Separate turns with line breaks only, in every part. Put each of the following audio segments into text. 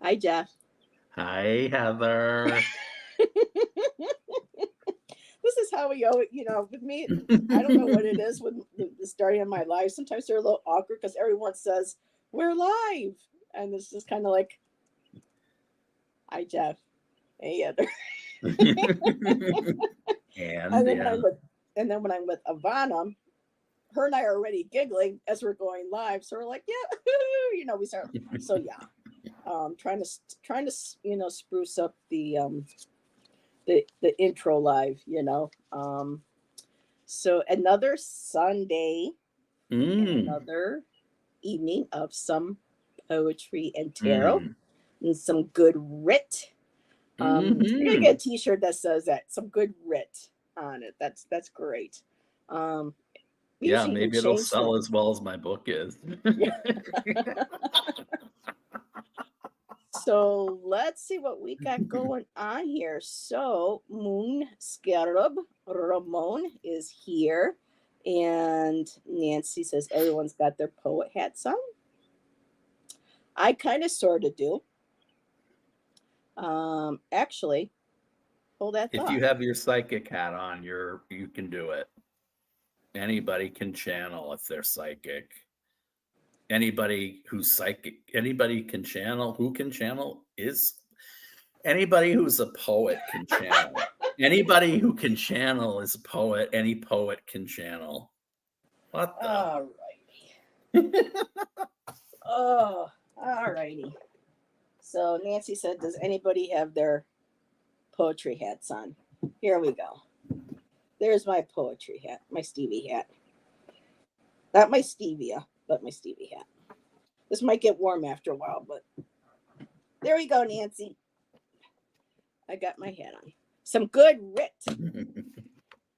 Hi, Jeff.
Hi, Heather.
This is how we go. With me, I don't know what it is with the starting of my live. Sometimes they're a little awkward because everyone says we're live, and it's just kind of like, "Hi, Jeff. Hey, Heather."
And
And then when
yeah,
I'm with, and then when I'm with Ivana, her and I are already giggling as we're going live. So we're like, "Yeah," we start. So yeah, trying to spruce up the intro live. So another Sunday and
mm,
another evening of some poetry and tarot
mm,
and some good writ. I gotta get a
hmm.
T-shirt that says that some good writ on it. That's great. Um, we
Yeah,
usually even
maybe it'll
change the.
sell as well as my book is.
Yeah. So let's see what we got going on here. So Moon Scarab Ramon is here. And Nancy says everyone's got their poet hats on. I kind of sort of do. Actually, hold that
If you
thought.
have your psychic hat on, you can do it. Anybody can channel if they're psychic. Anybody can channel. Who can channel is anybody who's a poet can channel. Anybody who can channel is a poet. Any poet can channel. What the?
All righty. Oh, all righty. So Nancy said, does anybody have their poetry hats on? Here we go. There's my poetry hat, my Stevie hat. Not my stevia, but my Stevie hat. This might get warm after a while, but there we go, Nancy. I got my hat on. Some good writ.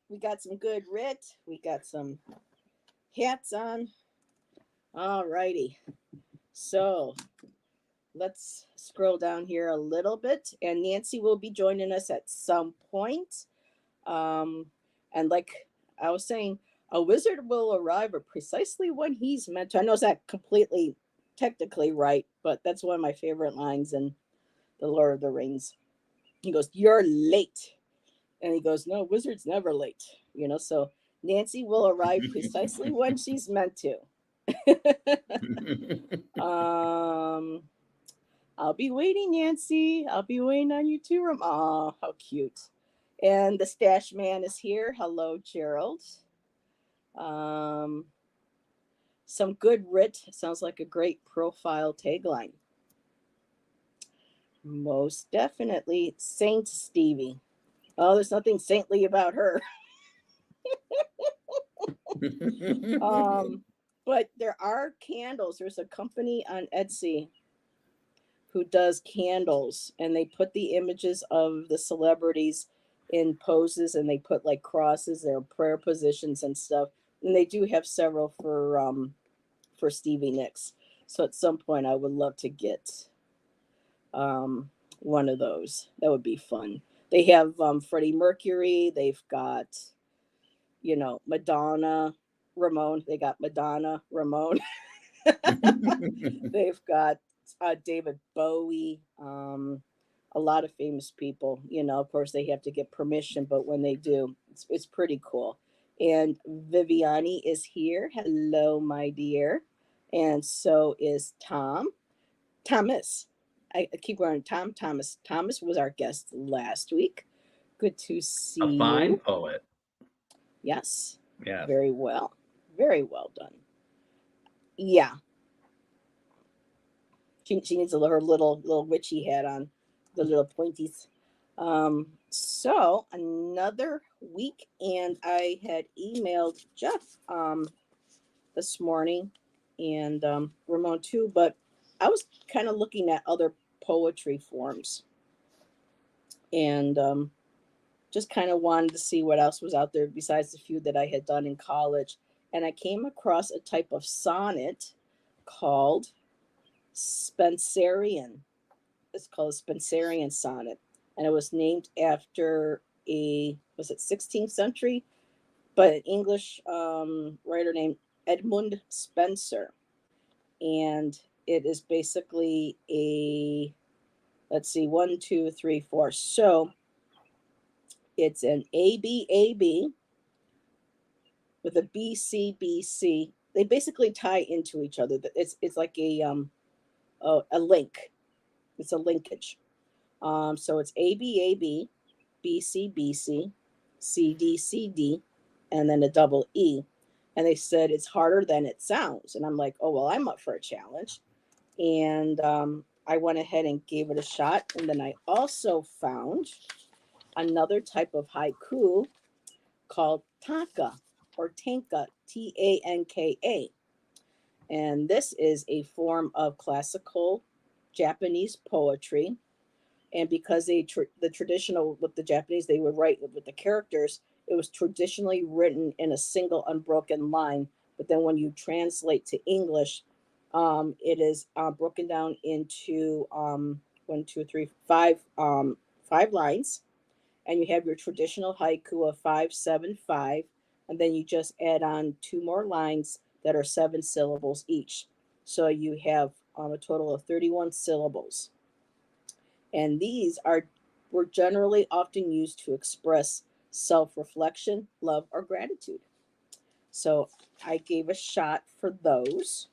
We got some good writ. We got some hats on. All righty. So let's scroll down here a little bit. And Nancy will be joining us at some point. Um, and like I was saying, a wizard will arrive at precisely when he's meant to. I know it's not completely technically right, but that's one of my favorite lines in The Lord of the Rings. He goes, "You're late." And he goes, "No, wizard's never late." So Nancy will arrive precisely when she's meant to. um, I'll be waiting, Nancy. I'll be waiting on you too. Oh, how cute. And the stash man is here. Hello, Gerald. Um, some good writ sounds like a great profile tagline. Most definitely, Saint Stevie. Oh, there's nothing saintly about her. Um, but there are candles. There's a company on Etsy who does candles, and they put the images of the celebrities in poses, and they put like crosses, their prayer positions and stuff. And they do have several for Stevie Nicks. So at some point, I would love to get one of those. That would be fun. They have Freddie Mercury. They've got Madonna, Ramone. They got Madonna, Ramone. They've got David Bowie, a lot of famous people. Of course, they have to get permission, but when they do, it's pretty cool. And Viviani is here. Hello, my dear. And so is Tom. Thomas. I keep going, Tom. Thomas. Thomas was our guest last week. Good to
A
see
fine
you.
poet.
Yes.
Yes.
Very well. Very well done. Yeah, she needs her little witchy hat on, the little pointies. So another week, and I had emailed Jeff this morning, and Ramon too. But I was kind of looking at other poetry forms, and just kind of wanted to see what else was out there besides the few that I had done in college. And I came across a type of sonnet called Spenserian. It's called a Spenserian sonnet, and it was named after a was it 16th century, but an English writer named Edmund Spenser, and it is basically a Let's see, 1, 2, 3, 4. So it's an ABAB with a BCBC. They basically tie into each other. It's like a link. It's a linkage. So it's ABAB, BCBC, CDCD, and then a double E. And they said it's harder than it sounds. And I'm like, oh, well, I'm up for a challenge. And I went ahead and gave it a shot. And then I also found another type of haiku called tanka or tanka, Tanka. And this is a form of classical Japanese poetry. And because the traditional with the Japanese, they would write with the characters. It was traditionally written in a single unbroken line. But then when you translate to English, it is broken down into 1, 2, 3, 5, 5 lines, and you have your traditional haiku of 5, 7, 5, and then you just add on 2 more lines that are 7 syllables each. So you have a total of 31 syllables. And these were generally often used to express self-reflection, love, or gratitude. So I gave a shot for those.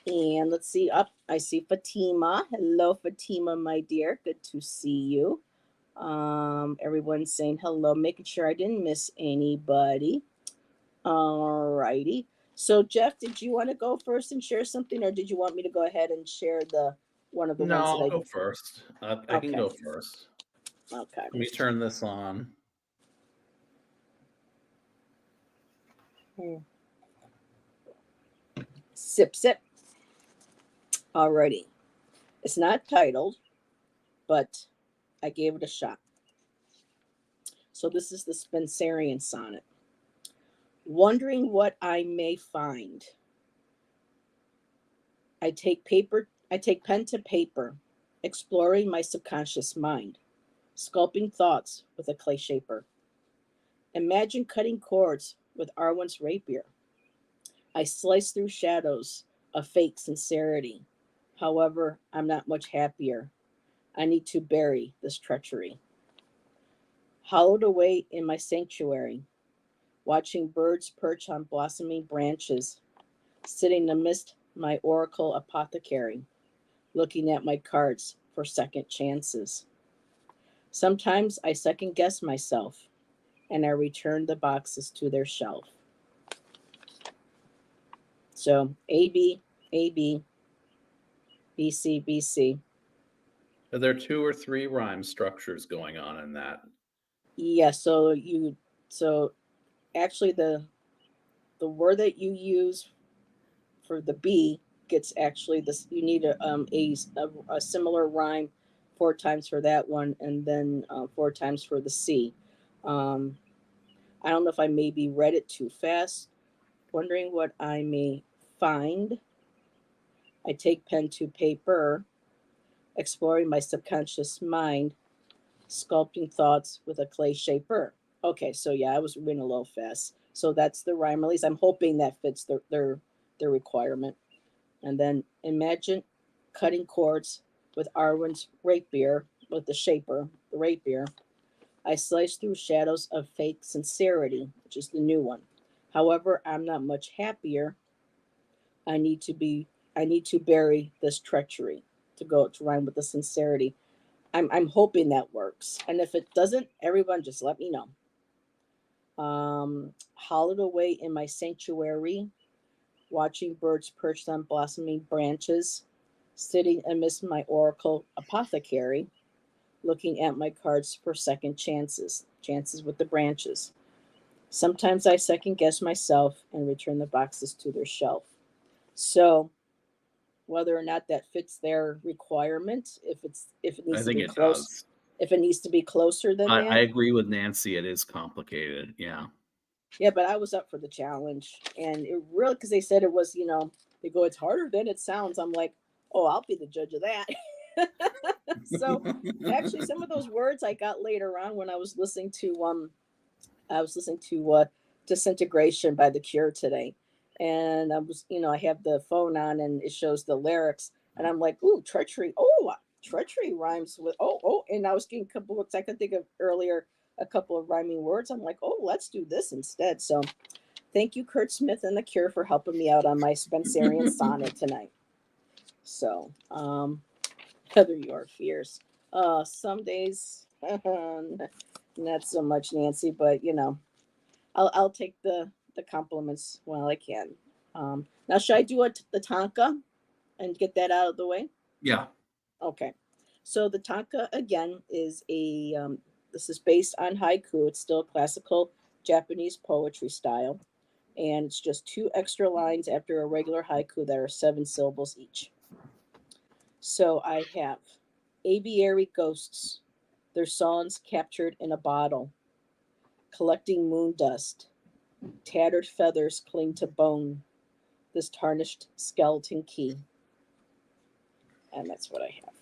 And let's see, I see Fatima. Hello, Fatima, my dear. Good to see you. Everyone's saying hello, making sure I didn't miss anybody. All righty. So Jeff, did you want to go first and share something, or did you want me to go ahead and share one of the
No,
ones that
I'll
I
go first. I can go first.
Okay.
Let me turn this on.
Sip, sip. Alrighty. It's not titled, but I gave it a shot. So this is the Spenserian sonnet. Wondering what I may find. I take pen to paper, exploring my subconscious mind, sculpting thoughts with a clay shaper. Imagine cutting cords with Arwen's rapier. I slice through shadows of fake sincerity. However, I'm not much happier. I need to bury this treachery. Hollowed away in my sanctuary, watching birds perch on blossoming branches, sitting amidst my oracle apothecary, looking at my cards for second chances. Sometimes I second guess myself, and I return the boxes to their shelf. So AB, AB, BC, BC.
Are there 2 or 3 rhyme structures going on in that?
Yeah, so actually the word that you use for the B gets actually this. You need a similar rhyme 4 times for that one, and then 4 times for the C. I don't know if I maybe read it too fast. Wondering what I may find. I take pen to paper, exploring my subconscious mind, sculpting thoughts with a clay shaper. Okay, so yeah, I was reading a little fast. So that's the rhyme release. I'm hoping that fits their requirement. And then imagine cutting cords with Arwen's rapier, with the shaper, the rapier. I slice through shadows of fake sincerity, which is the new one. However, I'm not much happier. I need to bury this treachery to rhyme with the sincerity. I'm hoping that works. And if it doesn't, everyone just let me know. Hollowed away in my sanctuary, watching birds perched on blossoming branches, sitting amidst my oracle apothecary, looking at my cards for second chances with the branches. Sometimes I second guess myself and return the boxes to their shelf. So whether or not that fits their requirement, if it
I
needs to
think
be
it
close,
does.
if it needs to be closer than
I
that.
agree with Nancy. It is complicated. Yeah.
Yeah, but I was up for the challenge, and it really, because they said it was, they go, it's harder than it sounds. I'm like, oh, I'll be the judge of that. So actually, some of those words I got later on when I was listening to Disintegration by The Cure today, and I was, I have the phone on and it shows the lyrics, and I'm like, ooh, treachery. Oh, treachery rhymes with and I was getting a couple words I could think of earlier, a couple of rhyming words. I'm like, oh, let's do this instead. So thank you, Kurt Smith and the Cure, for helping me out on my Spencerian sonnet tonight. So, Heather, your fears. Some days, not so much, Nancy, but I'll take the compliments while I can. Now, should I do the tanka and get that out of the way?
Yeah.
Okay. So the tanka again is this is based on haiku. It's still classical Japanese poetry style, and it's just 2 extra lines after a regular haiku that are 7 syllables each. So I have aviary ghosts, their songs captured in a bottle, collecting moon dust, tattered feathers cling to bone, this tarnished skeleton key. And that's what I have.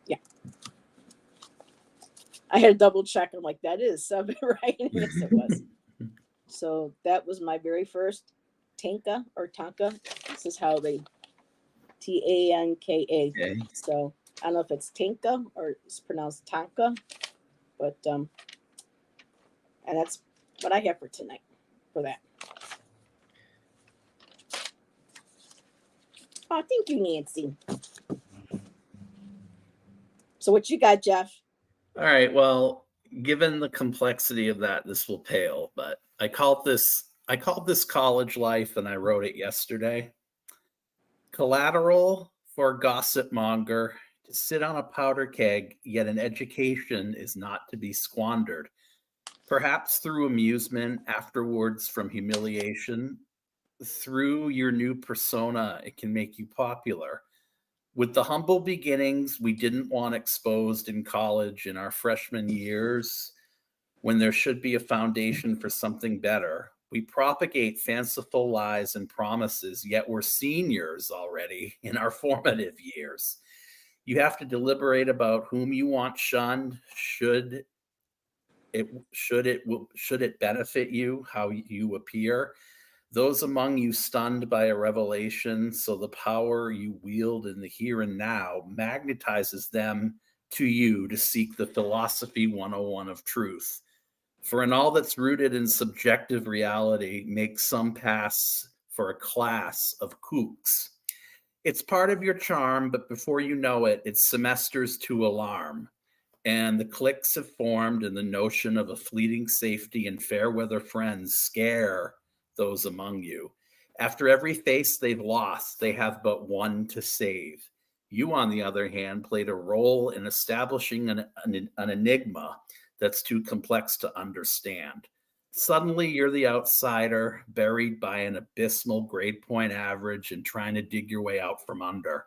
Yeah. I had to double check. I'm like, that is 7, right? Yes, it was. So that was my very first tanka or tanka. This is how they Tanka.
Okay.
So I don't know if it's tanka or it's pronounced tanka, but and that's what I have for tonight for that. Oh, thank you, Nancy. So what you got, Jeff?
All right. Well, given the complexity of that, this will pale, but I called this college life, and I wrote it yesterday. Collateral for a gossip monger to sit on a powder keg, yet an education is not to be squandered. Perhaps through amusement, afterwards from humiliation, through your new persona, it can make you popular. With the humble beginnings we didn't want exposed in college in our freshman years, when there should be a foundation for something better, we propagate fanciful lies and promises, yet we're seniors already in our formative years. You have to deliberate about whom you want shunned. Should it benefit you, how you appear? Those among you stunned by a revelation, so the power you wield in the here and now magnetizes them to you to seek the philosophy 101 of truth. For in all that's rooted in subjective reality makes some pass for a class of kooks. It's part of your charm, but before you know it, it's semesters to alarm. And the cliques have formed, and the notion of a fleeting safety and fair weather friends scare those among you. After every face they've lost, they have but one to save. You, on the other hand, played a role in establishing an enigma that's too complex to understand. Suddenly, you're the outsider, buried by an abysmal grade point average and trying to dig your way out from under.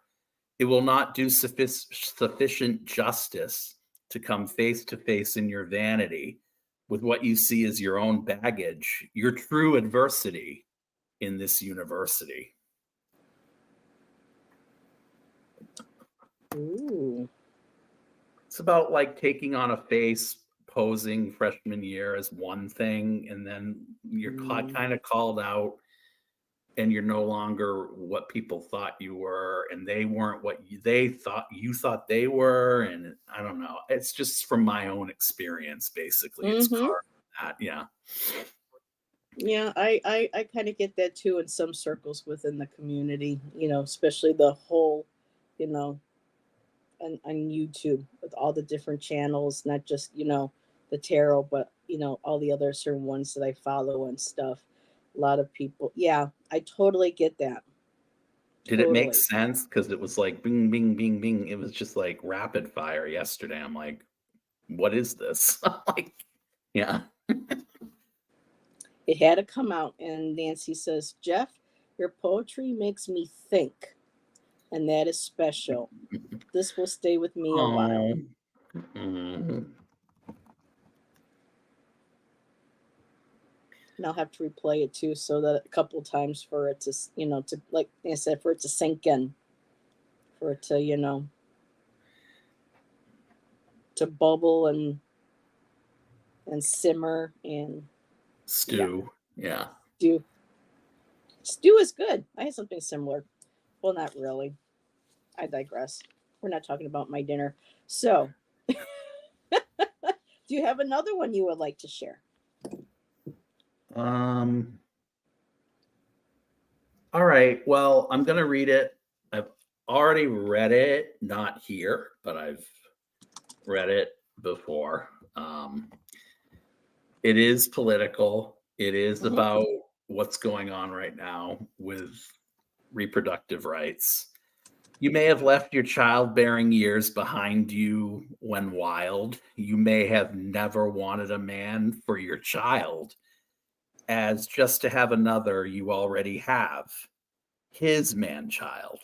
It will not do sufficient justice to come face to face in your vanity with what you see as your own baggage, your true adversity in this university.
Ooh.
It's about like taking on a face, posing freshman year as one thing, and then you're kind of called out, and you're no longer what people thought you were, and they weren't what they thought you thought they were. And I don't know. It's just from my own experience, basically. It's carved that, yeah.
Yeah, I kind of get that too in some circles within the community, especially the whole, on YouTube with all the different channels, not just, the tarot, but, all the other certain ones that I follow and stuff. A lot of people. Yeah, I totally get that.
Did it make sense? Because it was like bing, bing, bing, bing. It was just like rapid fire yesterday. I'm like, what is this? Like, yeah.
It had to come out. And Nancy says, Jeff, your poetry makes me think. And that is special. This will stay with me a while.
Mm-hmm.
And I'll have to replay it too, so that a couple times for it to, to, like I said, for it to sink in, for it to, to bubble and simmer and
stew. Yeah.
Stew is good. I had something similar. Well, not really. I digress. We're not talking about my dinner. So, do you have another one you would like to share?
All right. Well, I'm going to read it. I've already read it, not here, but I've read it before. It is political. It is
Mhm.
about what's going on right now with reproductive rights. You may have left your childbearing years behind you when wild. You may have never wanted a man for your child, as just to have another you already have, his man child.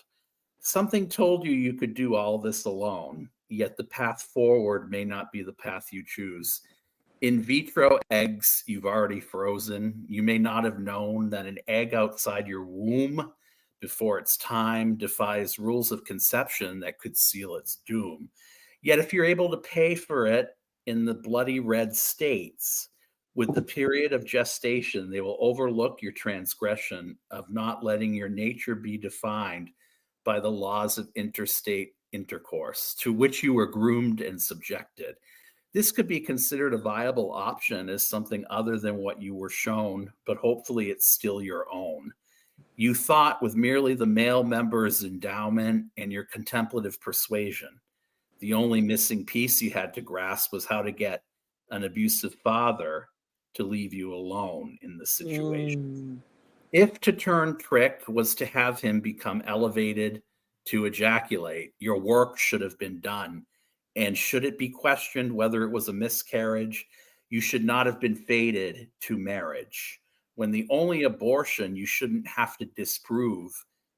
Something told you you could do all this alone, yet the path forward may not be the path you choose. In vitro eggs you've already frozen. You may not have known that an egg outside your womb before its time defies rules of conception that could seal its doom. Yet, if you're able to pay for it in the bloody red states, with the period of gestation, they will overlook your transgression of not letting your nature be defined by the laws of interstate intercourse to which you were groomed and subjected. This could be considered a viable option as something other than what you were shown, but hopefully it's still your own. You thought with merely the male member's endowment and your contemplative persuasion. The only missing piece you had to grasp was how to get an abusive father to leave you alone in the situation.
Mm.
If to turn trick was to have him become elevated to ejaculate, your work should have been done. And should it be questioned whether it was a miscarriage, you should not have been fated to marriage. When the only abortion you shouldn't have to disprove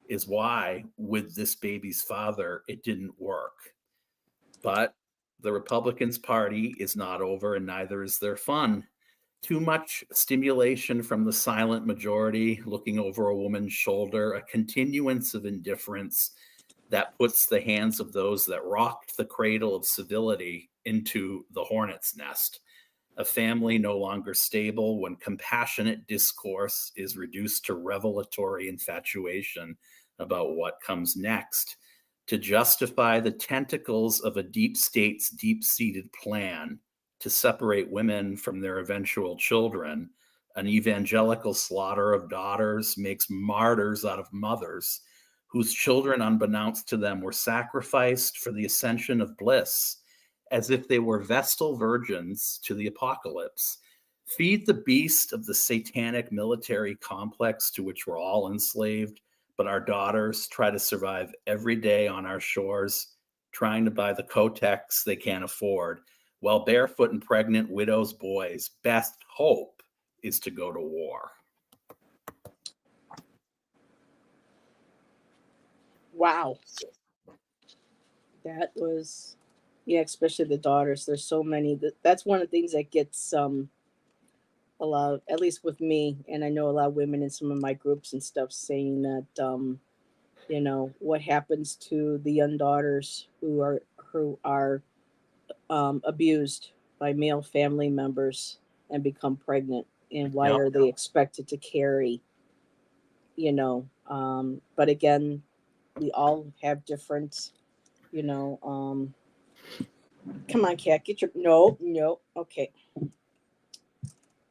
is why, with this baby's father, it didn't work. But the Republicans' party is not over, and neither is their fun. Too much stimulation from the silent majority looking over a woman's shoulder, a continuance of indifference that puts the hands of those that rocked the cradle of civility into the hornet's nest. A family no longer stable when compassionate discourse is reduced to revelatory infatuation about what comes next. To justify the tentacles of a deep state's deep seated plan to separate women from their eventual children, an evangelical slaughter of daughters makes martyrs out of mothers whose children, unbeknownst to them, were sacrificed for the ascension of bliss, as if they were vestal virgins to the apocalypse. Feed the beast of the satanic military complex to which we're all enslaved, but our daughters try to survive every day on our shores, trying to buy the Kotex they can't afford, while barefoot and pregnant widows' boys' best hope is to go to war.
Wow. That was, yeah, especially the daughters. There's so many. That's one of the things that gets a lot, at least with me, and I know a lot of women in some of my groups and stuff saying that what happens to the young daughters who are abused by male family members and become pregnant, and why
Yep.
are they expected to carry? But again, we all have different. Come on, cat, get your no. Okay,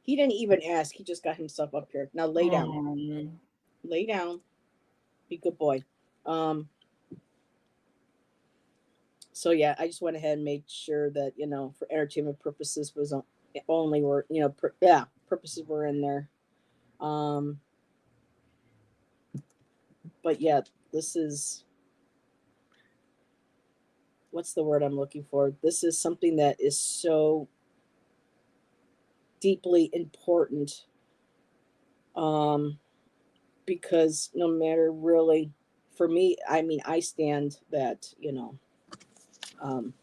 he didn't even ask. He just got himself up here. Now lay down. Lay down. Be a good boy. Um, so yeah, I just went ahead and made sure that for entertainment purposes was only were purposes were in there. Um, but yeah, this is what's the word I'm looking for? This is something that is so deeply important. Um, because no matter really, for me, I mean, I stand that um,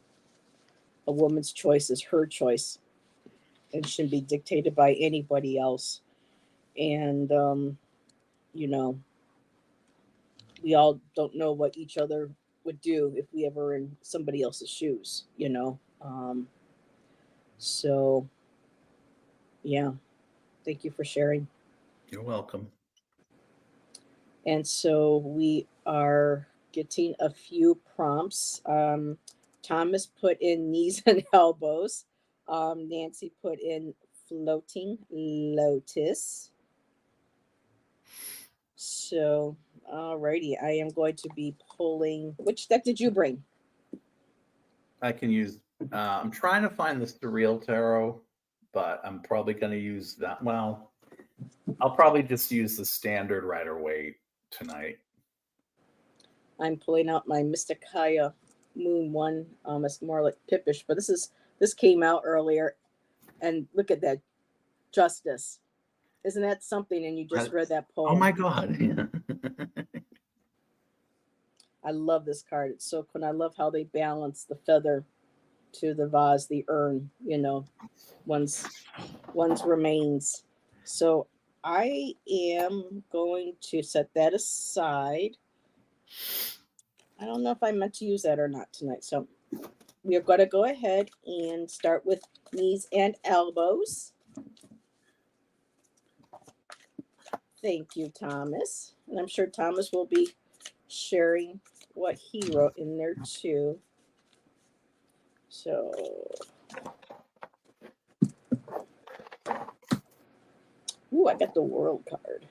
a woman's choice is her choice and shouldn't be dictated by anybody else. And you know, we all don't know what each other would do if we ever were in somebody else's shoes. So yeah, thank you for sharing.
You're welcome.
And so we are getting a few prompts. Thomas put in knees and elbows. Nancy put in floating lotus. So, alrighty, I am going to be pulling. Which deck did you bring?
I can use. I'm trying to find the Surreal Tarot, but I'm probably going to use that. Well, I'll probably just use the standard Rider-Waite tonight.
I'm pulling out my Mysticaya Moon one. It's more like Pippish, but this came out earlier, and look at that Justice. Isn't that something? And you just read that poem.
Oh my God!
I love this card. It's so cool. And I love how they balance the feather to the vase, the urn. You know, one's remains. So I am going to set that aside. I don't know if I meant to use that or not tonight. So we're going to go ahead and start with knees and elbows. Thank you, Thomas. And I'm sure Thomas will be sharing what he wrote in there too. So, ooh, I got the world card.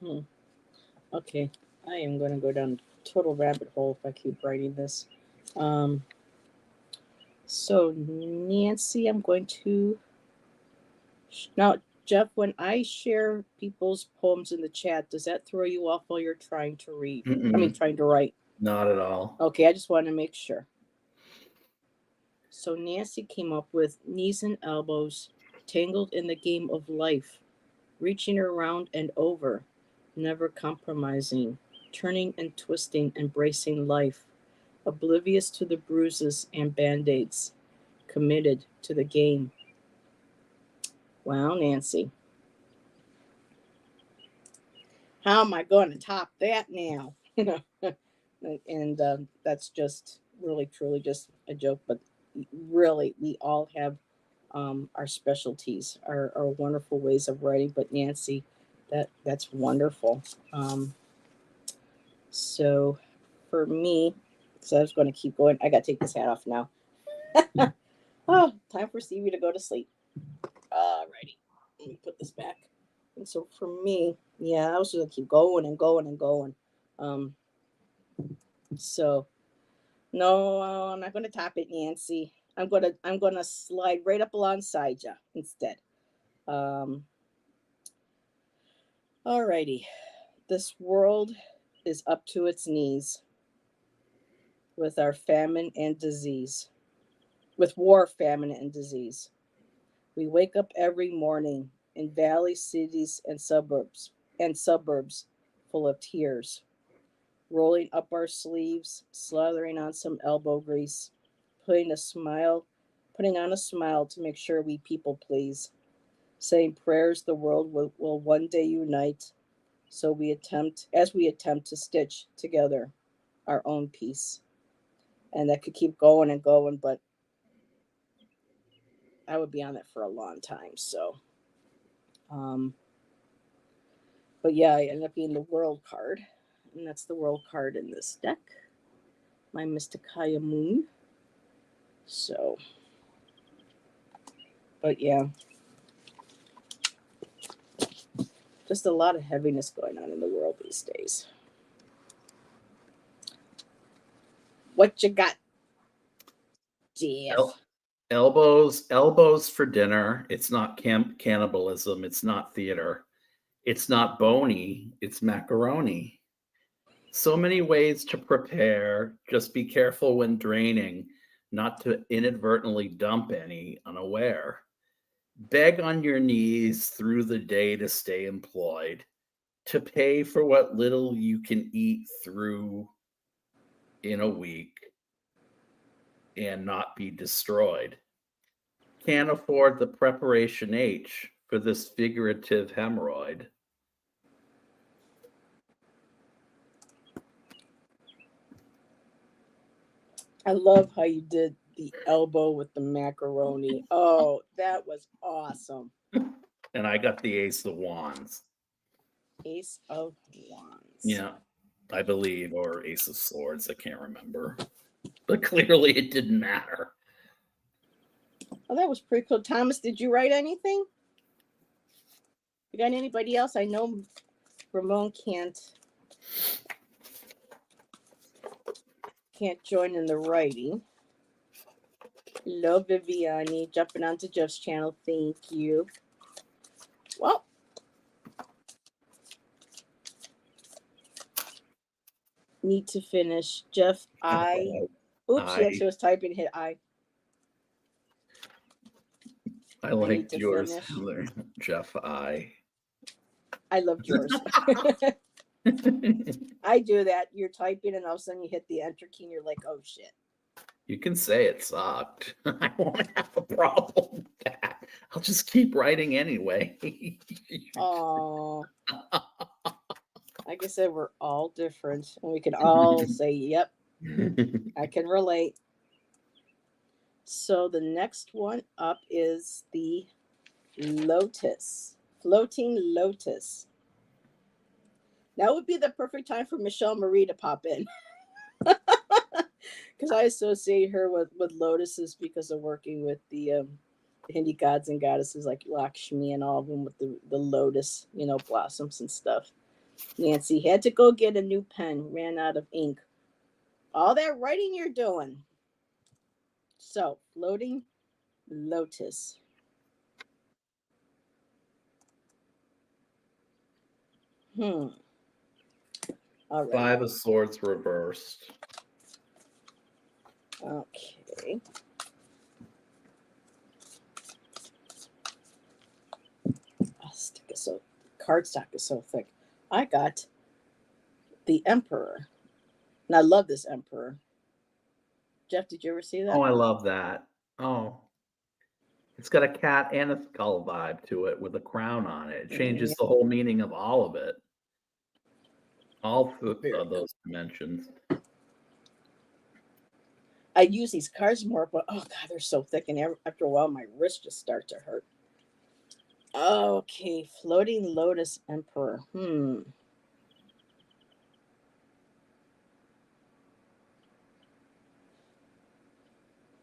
Hmm. Okay, I am going to go down a total rabbit hole if I keep writing this. Um, so Nancy, I'm going to now, Jeff. When I share people's poems in the chat, does that throw you off while you're trying to read? I mean,
Mm-mm,
trying to write.
not at all.
Okay, I just want to make sure. So Nancy came up with knees and elbows, tangled in the game of life, reaching around and over, never compromising, turning and twisting, embracing life, oblivious to the bruises and band-aids, committed to the game. Wow, Nancy. How am I going to top that now? And that's just really, truly just a joke. But really, we all have our specialties, our wonderful ways of writing. But Nancy, that's wonderful. Um, so for me, so I was going to keep going. I got to take this hat off now. Oh, time for Stevie to go to sleep. Alrighty, let me put this back. And so for me, yeah, I was just gonna keep going and going and going. Um, so no, I'm not gonna top it, Nancy. I'm gonna slide right up alongside you instead. Um, alrighty, this world is up to its knees with our famine and disease, with war, famine, and disease. We wake up every morning in valley cities and suburbs full of tears, rolling up our sleeves, slathering on some elbow grease, putting a smile, putting on a smile to make sure we people please, saying prayers the world will one day unite. So we attempt to stitch together our own peace. And that could keep going and going, but I would be on it for a long time. So, um, but yeah, I ended up being the world card, and that's the world card in this deck, my Mysticaya Moon. So, but yeah, just a lot of heaviness going on in the world these days. What you got, Jeff?
Elbows for dinner. It's not cannibalism. It's not theater. It's not bony. It's macaroni. So many ways to prepare. Just be careful when draining, not to inadvertently dump any unaware. Beg on your knees through the day to stay employed, to pay for what little you can eat through in a week and not be destroyed. Can't afford the preparation H for this figurative hemorrhoid.
I love how you did the elbow with the macaroni. Oh, that was awesome.
And I got the Ace of Wands.
Ace of Wands.
Yeah, I believe, or Ace of Swords. I can't remember. But clearly it didn't matter.
Oh, that was pretty cool. Thomas, did you write anything? You got anybody else? I know Ramon can't join in the writing. Hello, Viviani, jumping onto Jeff's channel. Thank you. Well, need to finish. Jeff, oops, yes, she was typing, hit I.
I liked yours, Jeff. I
loved yours. I do that. You're typing and all of a sudden you hit the enter key and you're like, oh shit.
You can say it sucked. I won't have a problem with that. I'll just keep writing anyway.
Oh. Like I said, we're all different. And we can all say, yep, I can relate. So the next one up is the Lotus. Floating Lotus. That would be the perfect time for Michelle Marie to pop in. Because I associate her with lotuses because of working with the Hindi gods and goddesses like Lakshmi and all of them with the lotus, blossoms and stuff. Nancy had to go get a new pen, ran out of ink. All that writing you're doing. So, floating lotus. Hmm. All right.
5 of Swords reversed.
Okay. Cardstock is so thick. I got the Emperor. And I love this Emperor. Jeff, did you ever see that?
Oh, I love that. Oh. It's got a cat and a skull vibe to it with a crown on it. It changes the whole meaning of all of it. All of those dimensions.
I use these cards more, but oh god, they're so thick, and after a while, my wrists just start to hurt. Okay, floating lotus Emperor.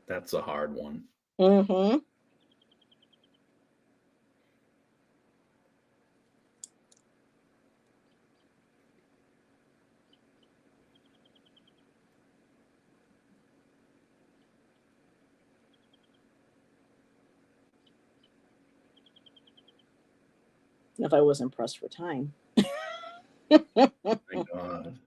That's a hard one.
Mm-hmm. If I wasn't pressed for time.
My God.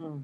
Hmm.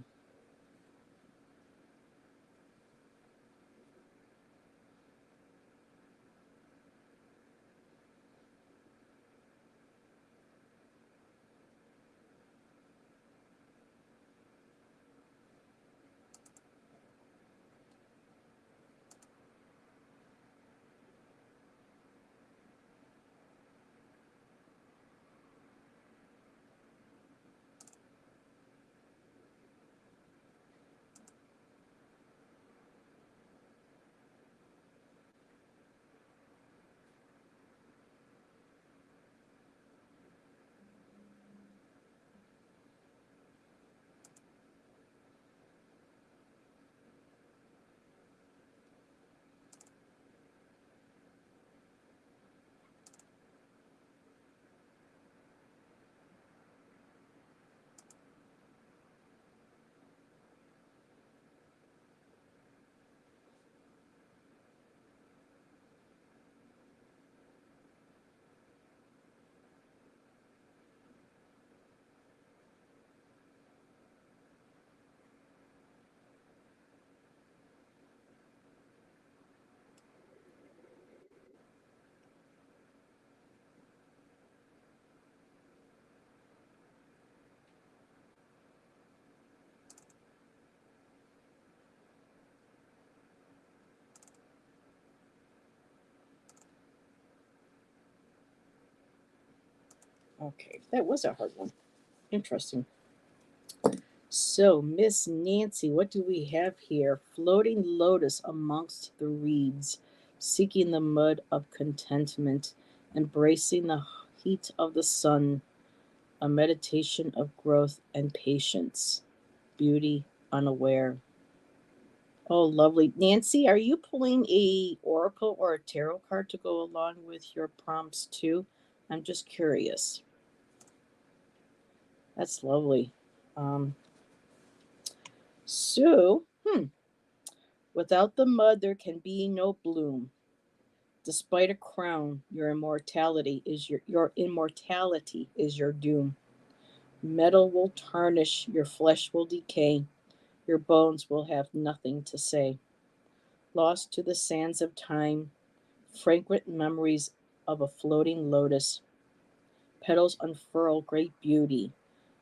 Okay, that was a hard one. Interesting. So, Miss Nancy, what do we have here? Floating lotus amongst the reeds, seeking the mud of contentment, embracing the heat of the sun, a meditation of growth and patience, beauty unaware. Oh, lovely. Nancy, are you pulling a oracle or a tarot card to go along with your prompts too? I'm just curious. That's lovely. Um, so, without the mud, there can be no bloom. Despite a crown, your immortality is your doom. Metal will tarnish, your flesh will decay, your bones will have nothing to say. Lost to the sands of time, fragrant memories of a floating lotus, petals unfurl great beauty.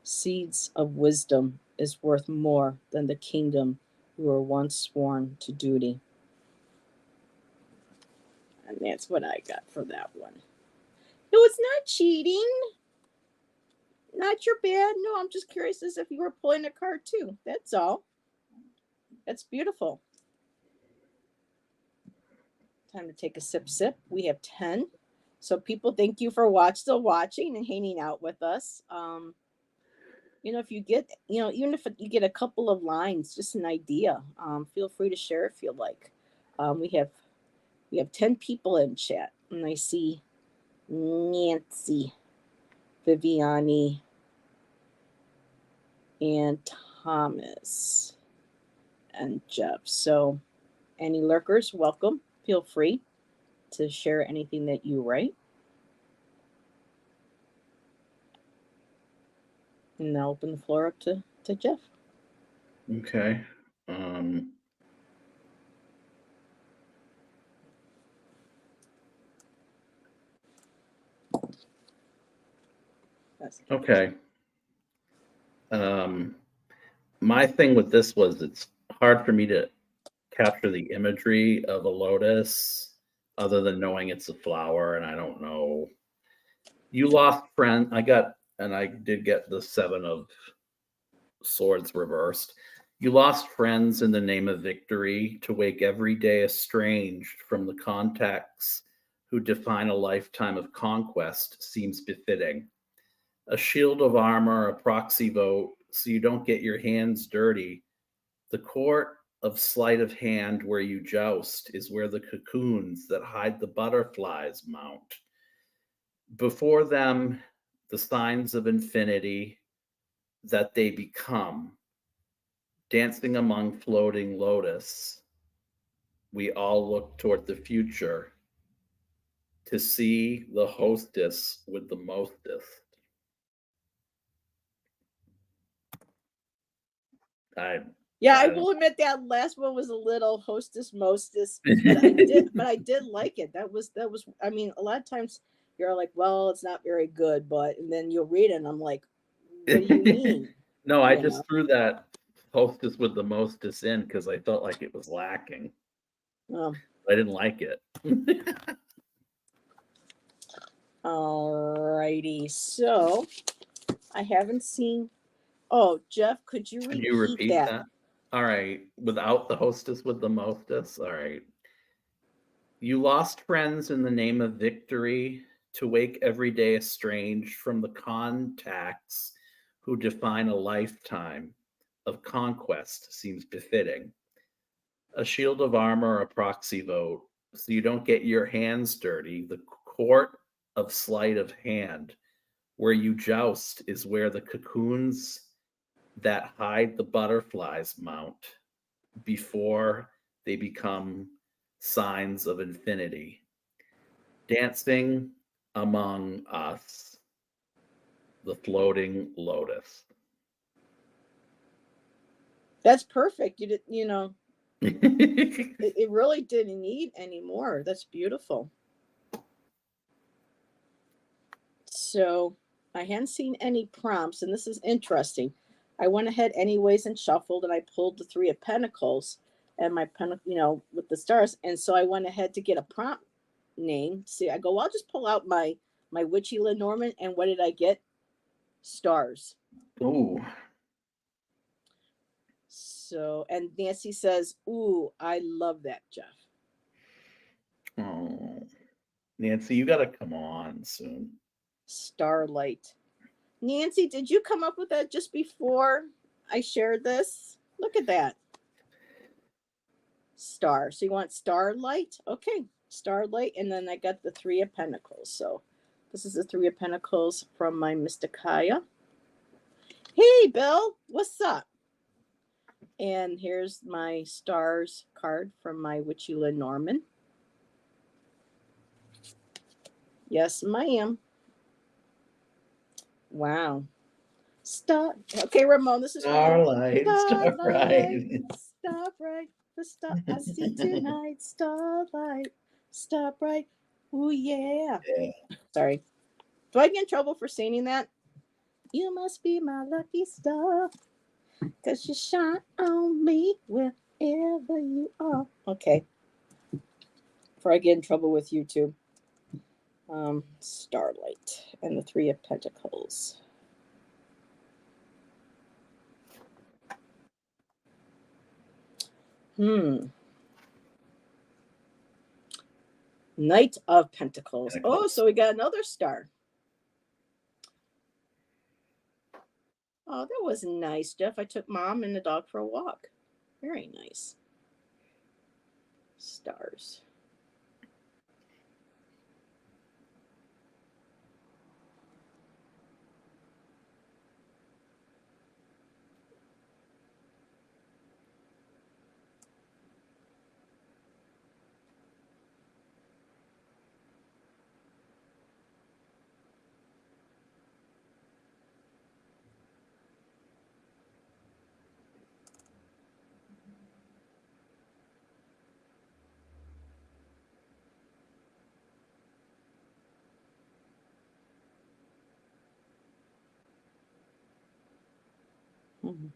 Seeds of wisdom is worth more than the kingdom you were once sworn to duty. And that's what I got for that one. No, it's not cheating. Not your bad. No, I'm just curious as if you were pulling a card too. That's all. That's beautiful. Time to take a sip. We have 10. So people, thank you for still watching and hanging out with us. If you get, even if you get a couple of lines, just an idea, feel free to share if you like. We have 10 people in chat, and I see Nancy, Viviani, and Thomas, and Jeff. So, any lurkers, welcome. Feel free to share anything that you write. And I'll open the floor up to Jeff.
Okay. Okay. My thing with this was it's hard for me to capture the imagery of a lotus other than knowing it's a flower, and I don't know. You lost friend. I did get the 7 of swords reversed. You lost friends in the name of victory to wake every day estranged from the contacts who define a lifetime of conquest seems befitting. A shield of armor, a proxy vote, so you don't get your hands dirty. The court of sleight of hand where you joust is where the cocoons that hide the butterflies mount. Before them, the signs of infinity that they become, dancing among floating lotus. We all look toward the future to see the hostess with the mostest. I
Yeah, I
don't
will admit that last one was a little hostess mostess, but I did like it. That was I mean, a lot of times you're like, well, it's not very good, but and then you'll read it and I'm like, what do you mean?
No, I
You know.
just threw that hostess with the mostess in because I felt like it was lacking.
Um,
I didn't like it.
Alrighty. So I haven't seen. Oh, Jeff, could you
Can you
repeat
repeat
that?
that? All right. Without the hostess with the mostess. All right. You lost friends in the name of victory to wake every day estranged from the contacts who define a lifetime of conquest seems befitting. A shield of armor, a proxy vote, so you don't get your hands dirty. The court of sleight of hand, where you joust, is where the cocoons that hide the butterflies mount before they become signs of infinity. Dancing among us, the floating lotus.
That's perfect. You did, it really didn't need any more. That's beautiful. So I hadn't seen any prompts, and this is interesting. I went ahead anyways and shuffled, and I pulled the Three of Pentacles and my with the stars. And so I went ahead to get a prompt name. See, I go, well, I'll just pull out my witchy Lenormand, and what did I get? Stars.
Ooh.
So, and Nancy says, "Ooh, I love that, Jeff."
Oh. Nancy, you gotta come on soon.
Starlight. Nancy, did you come up with that just before I shared this? Look at that. Star. So you want starlight? Okay. Starlight. And then I got the Three of Pentacles. So this is the Three of Pentacles from my Mysticaya. Hey, Bill. What's up? And here's my stars card from my Witchy Lenormand. Yes, ma'am. Wow. Star. Okay, Ramon, this is for you.
Starlight, starlight.
Starbright, the star I see tonight. Starlight, starbright. Ooh, yeah.
Yeah.
Sorry. Do I get in trouble for singing that? You must be my lucky star, 'cause you shine on me wherever you are. Okay. Before I get in trouble with YouTube. Starlight and the Three of Pentacles. Knight of Pentacles. Oh, so we got another star. Oh, that was nice, Jeff. I took Mom and the dog for a walk. Very nice. Stars. Mm-hmm.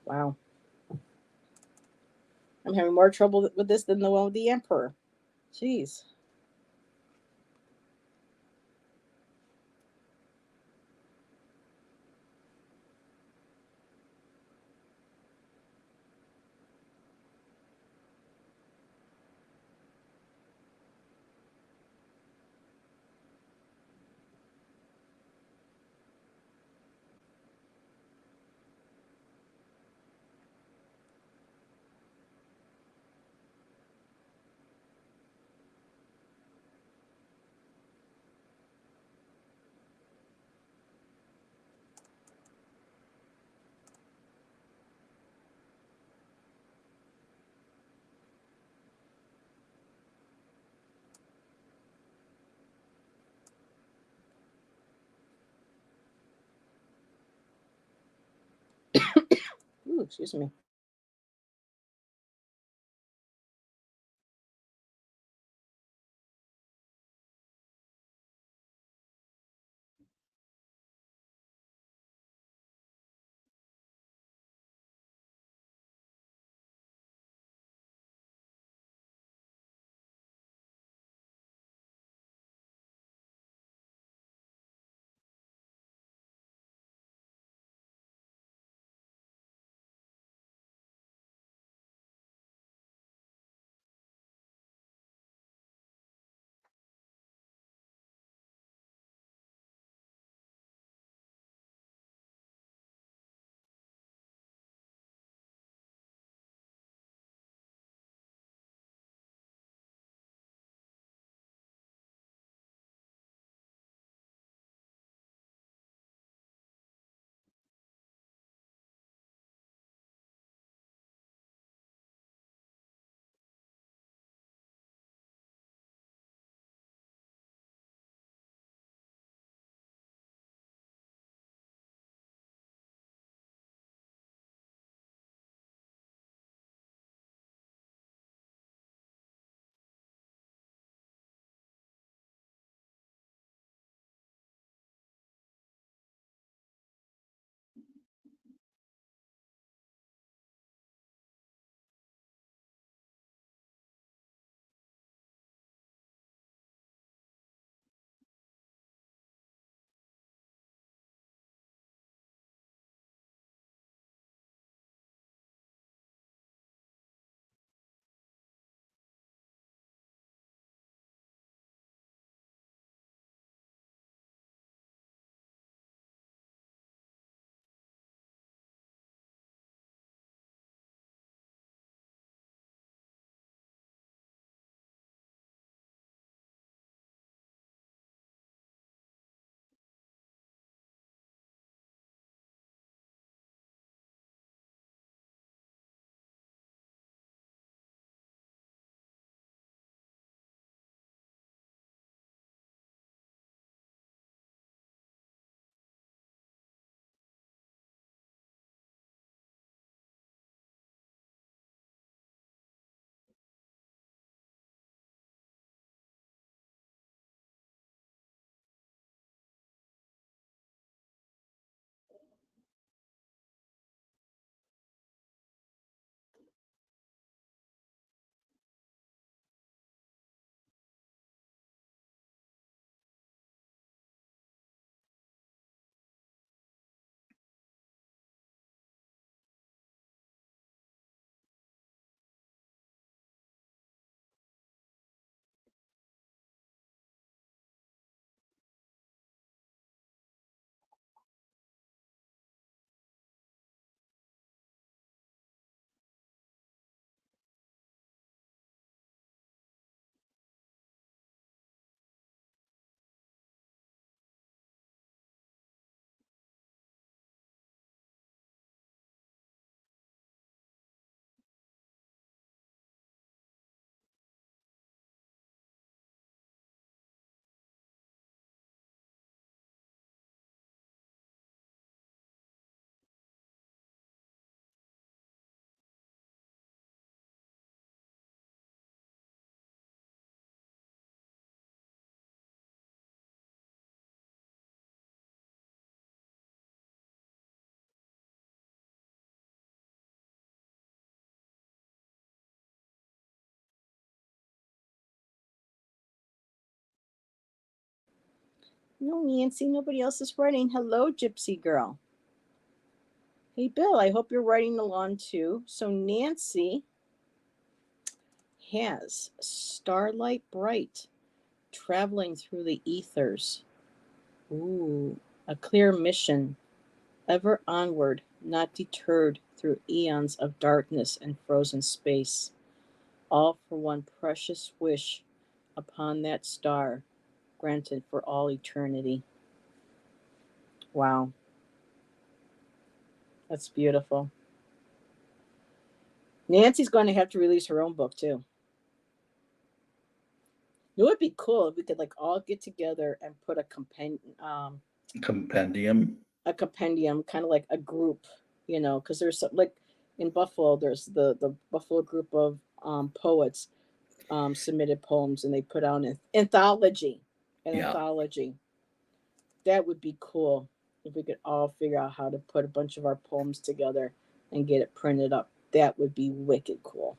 Wow. I'm having more trouble with this than the one with the Emperor. Jeez. excuse me. No, Nancy, nobody else is writing. Hello, Gypsy Girl. Hey, Bill, I hope you're writing along too. So, Nancy has Starlight Bright traveling through the ethers. Ooh, a clear mission, ever onward, not deterred through eons of darkness and frozen space, all for one precious wish upon that star, granted for all eternity. Wow, that's beautiful. Nancy's going to have to release her own book too. It would be cool if we could like all get together and put
Compendium.
a compendium, kind of like a group, you know, because there's some, like in Buffalo, there's the Buffalo group of poets submitted poems, and they put out an anthology. An
Yeah.
anthology. That would be cool if we could all figure out how to put a bunch of our poems together and get it printed up. That would be wicked cool.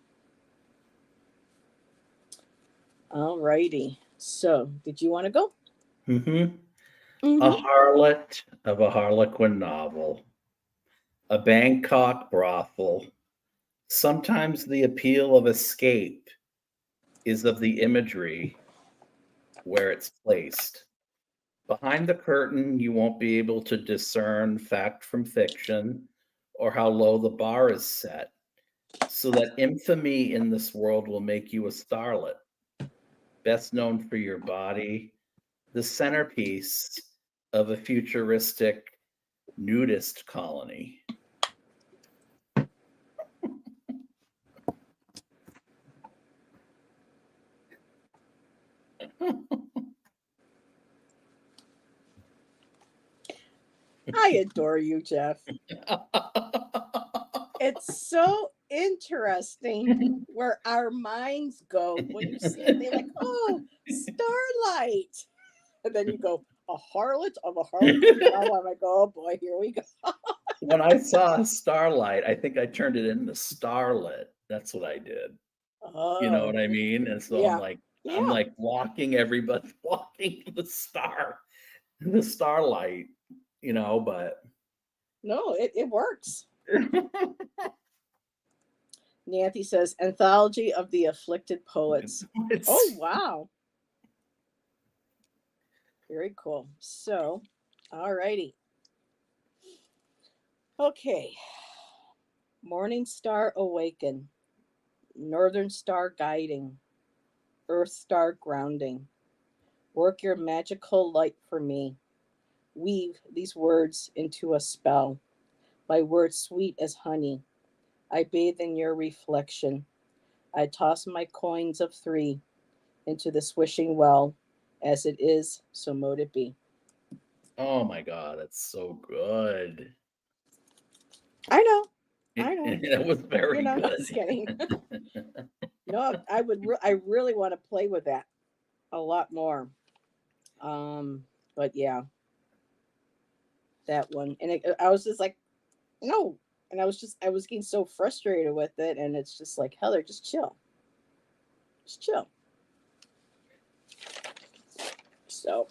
All righty. So, did you want to go?
Mm-hmm. A
Mm-hmm.
harlot of a Harlequin novel, a Bangkok brothel. Sometimes the appeal of escape is of the imagery where it's placed. Behind the curtain, you won't be able to discern fact from fiction or how low the bar is set, so that infamy in this world will make you a starlet, best known for your body, the centerpiece of a futuristic nudist colony.
I adore you, Jeff. It's so interesting where our minds go when you see it. They're like, oh, starlight. And then you go, a harlot of a Harlequin novel. I'm like, oh boy, here we go.
When I saw Starlight, I think I turned it into Starlit. That's what I did. You know
Oh,
what I mean? And so
yeah.
I'm
Yeah.
like walking the starlight, but
No, it works. Nancy says, Anthology of the Afflicted Poets. Oh,
it's
wow. Very cool. So, all righty. Okay. Morning Star Awaken, Northern Star Guiding, Earth Star Grounding. Work your magical light for me. Weave these words into a spell. My words sweet as honey. I bathe in your reflection. I toss my coins of 3 into the swishing well. As it is, so mote it be.
oh my god, that's so good.
I know. I
It,
know.
it was very good.
Just kidding. No, I really want to play with that a lot more. But yeah, that one. And I was just like, no. And I was getting so frustrated with it. And it's just like, Heather, just chill. Just chill. So,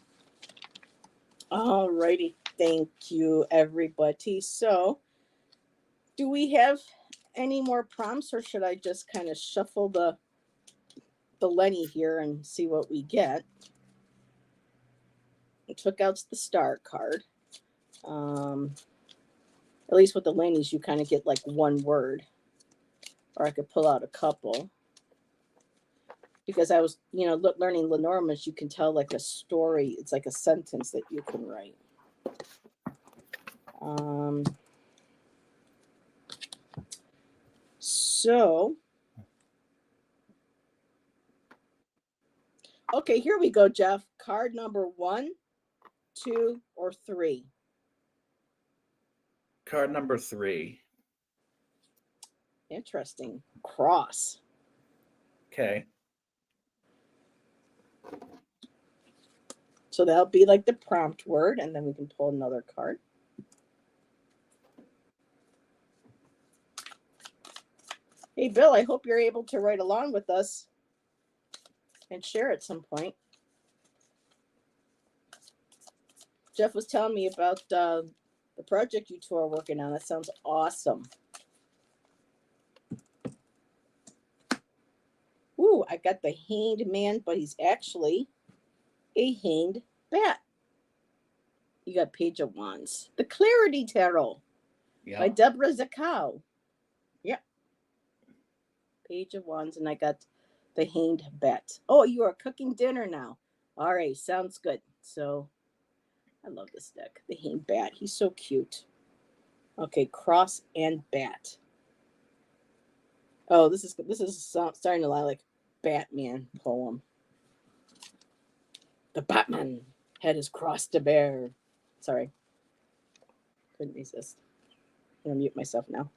alrighty. Thank you, everybody. So, do we have any more prompts, or should I just kind of shuffle the Lenny here and see what we get? I took out the star card. At least with the Lennies, you kind of get like one word, or I could pull out a couple. Because I was, learning Lenormand, you can tell like a story. It's like a sentence that you can write. So, okay, here we go, Jeff. Card number 1, 2, or 3.
Card number 3.
Interesting. Cross.
Okay.
So that'll be like the prompt word, and then we can pull another card. Hey, Bill, I hope you're able to write along with us and share at some point. Jeff was telling me about the project you two are working on. That sounds awesome. Ooh, I got the hanged man, but he's actually a hanged bat. You got Page of Wands. The Clarity Tarot by Deborah Zakow. Yep. Page of Wands, and I got the hanged bat. Oh, you are cooking dinner now. All right, sounds good. So, I love this deck. The hanged bat. He's so cute. Okay, cross and bat. Oh, this is starting to lie like Batman poem. The Batman head is crossed to bear. Sorry. Couldn't resist. I'm going to mute myself now.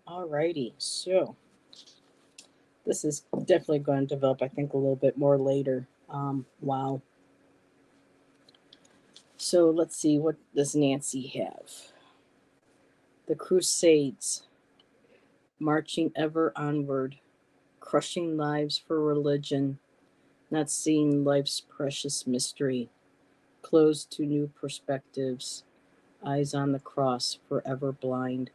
All righty. So this is definitely going to develop, I think, a little bit more later. Wow. So let's see. What does Nancy have? The Crusades, marching ever onward, crushing lives for religion, not seeing life's precious mystery, closed to new perspectives, eyes on the cross, forever blind.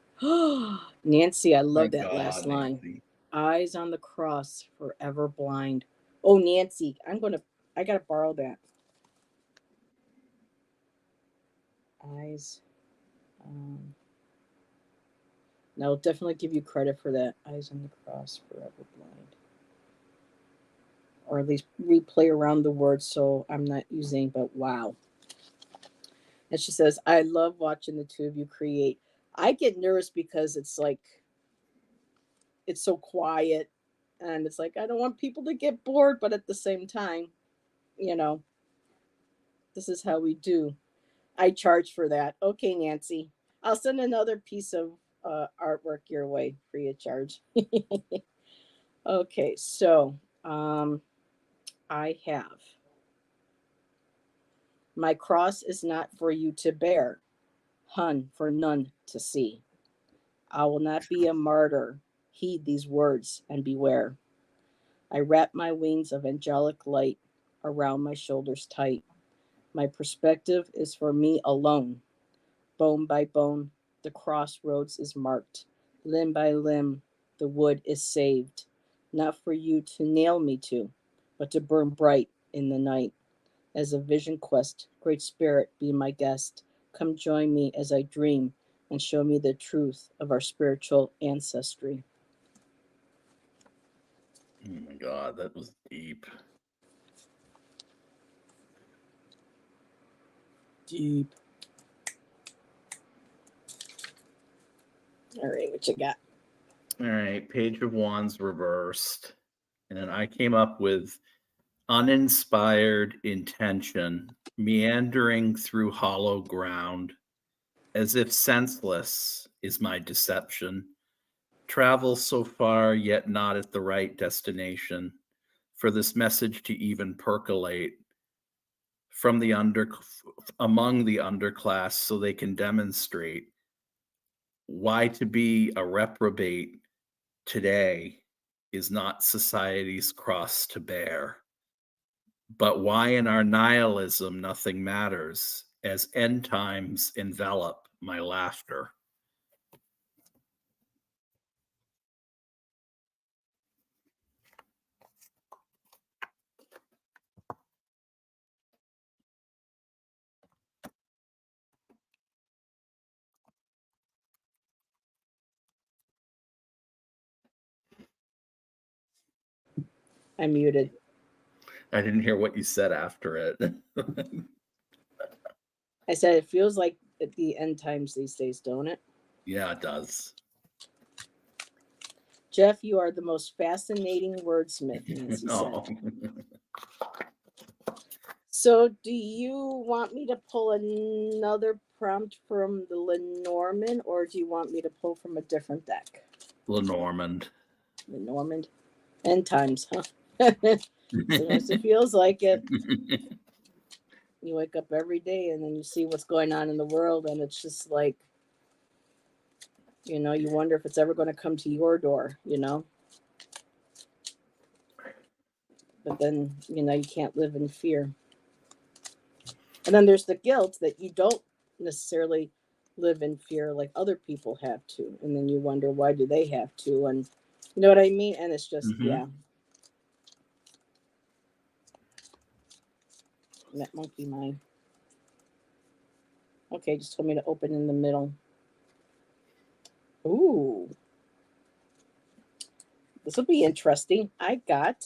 Nancy, I
My
love that last
God,
line.
Nancy.
Eyes on the cross, forever blind. Oh, Nancy, I gotta borrow that. Eyes. Um, no, I'll definitely give you credit for that. Eyes on the cross, forever blind. Or at least replay around the words so I'm not using, but wow. And she says, I love watching the two of you create. I get nervous because it's like, it's so quiet and it's like, I don't want people to get bored, but at the same time, you know, this is how we do. I charge for that. Okay, Nancy. I'll send another piece of artwork your way free of charge. Okay, so I have my cross is not for you to bear, hun, for none to see. I will not be a martyr. Heed these words and beware. I wrap my wings of angelic light around my shoulders tight. My perspective is for me alone. Bone by bone, the crossroads is marked. Limb by limb, the wood is saved. Not for you to nail me to, but to burn bright in the night. As a vision quest, Great Spirit, be my guest. Come join me as I dream and show me the truth of our spiritual ancestry.
Oh my God, that was deep.
Deep. All right, what you got?
All right, Page of Wands reversed. And then I came up with uninspired intention, meandering through hollow ground, as if senseless is my deception. Travel so far, yet not at the right destination. For this message to even percolate from the among the underclass, so they can demonstrate why to be a reprobate today is not society's cross to bear, but why in our nihilism nothing matters as end times envelop my laughter.
I muted.
I didn't hear what you said after it.
I said it feels like at the end times these days, don't it?
Yeah, it does.
Jeff, you are the most fascinating wordsmith, Nancy said.
Oh.
So, do you want me to pull another prompt from the Lenormand, or do you want me to pull from a different deck?
Lenormand.
Lenormand? End times, huh? Sometimes it feels like it. You wake up every day and then you see what's going on in the world, and it's just like, you wonder if it's ever going to come to your door, But then, you can't live in fear. And then there's the guilt that you don't necessarily live in fear like other people have to. And then you wonder, why do they have to? And you know what I mean? And it's just, yeah. That monkey mind. Okay, just told me to open in the middle. Ooh. This will be interesting. I got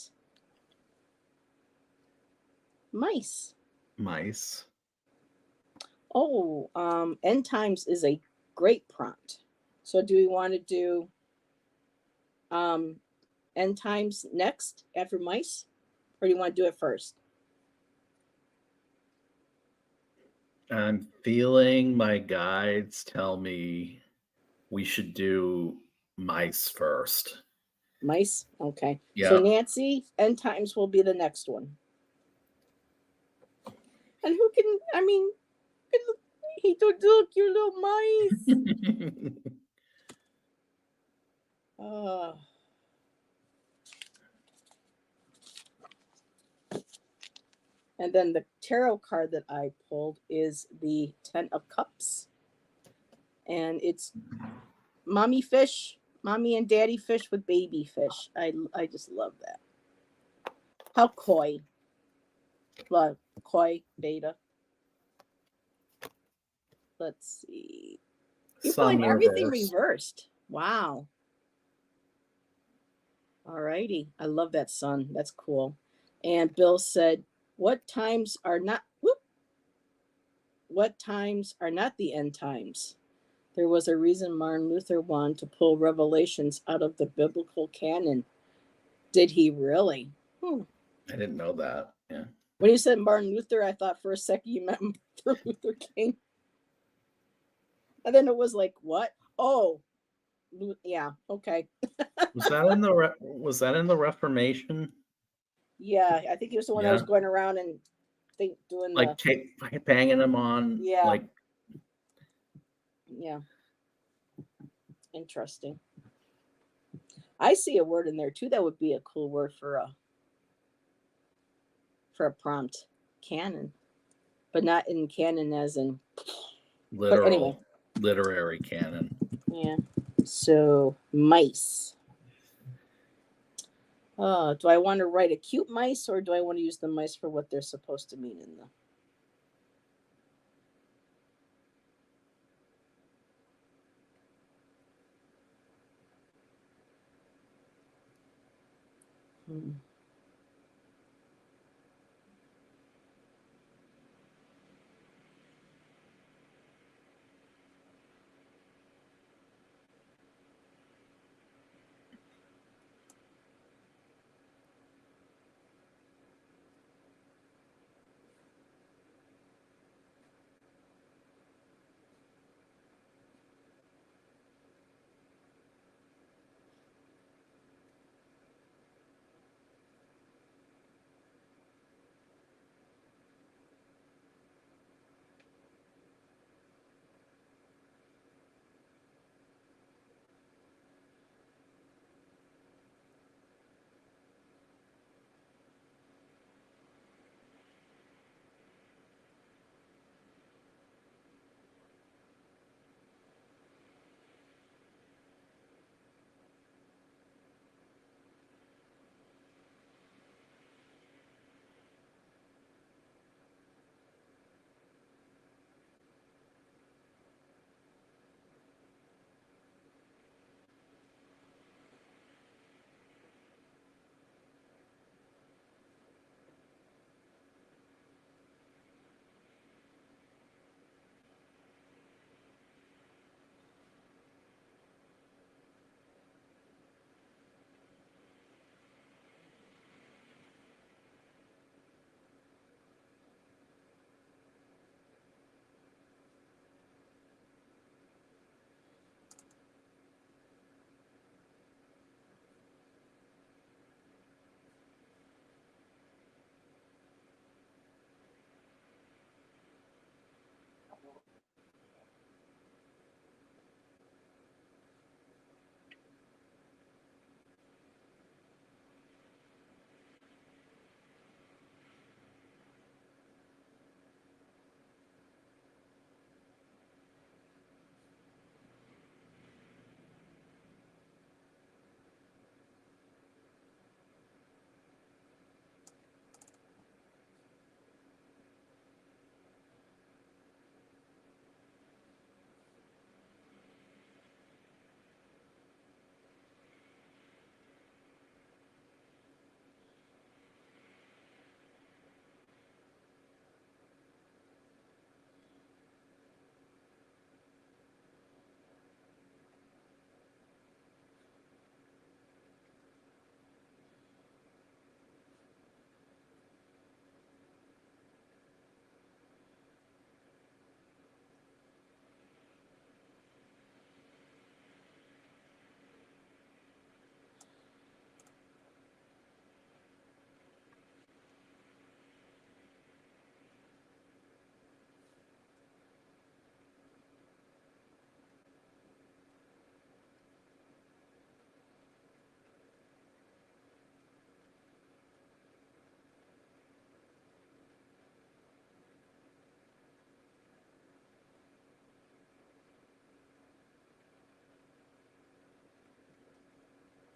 mice.
Mice.
Oh, end times is a great prompt. So do we want to do end times next after mice? Or do you want to do it first?
I'm feeling my guides tell me we should do mice first.
Mice? Okay.
Yeah.
So Nancy, end times will be the next one. And who can, I mean, he don't look, you little mice. Oh. And then the tarot card that I pulled is the Ten of Cups. And it's mommy fish, mommy and daddy fish with baby fish. I just love that. How coy. Well, coy, beta. Let's see. You
Sun
pulling everything
reverse.
reversed. Wow. Alrighty. I love that sun. That's cool. And Bill said, what times are not the end times? There was a reason Martin Luther wanted to pull Revelations out of the biblical canon. Did he really?
I didn't know that. Yeah.
When you said Martin Luther, I thought for a second you meant Martin Luther King. And then it was like, what? Oh, yeah, okay.
Was that in the Reformation?
Yeah, I think he was the one that was
Yeah.
going around and doing
Like banging them on.
Yeah.
Like,
yeah. Interesting. I see a word in there too. That would be a cool word for a prompt. Canon. But not in canon as in
literal,
anyway.
literary canon.
Yeah. So mice. Do I want to write a cute mice or do I want to use the mice for what they're supposed to mean in the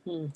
Hmm.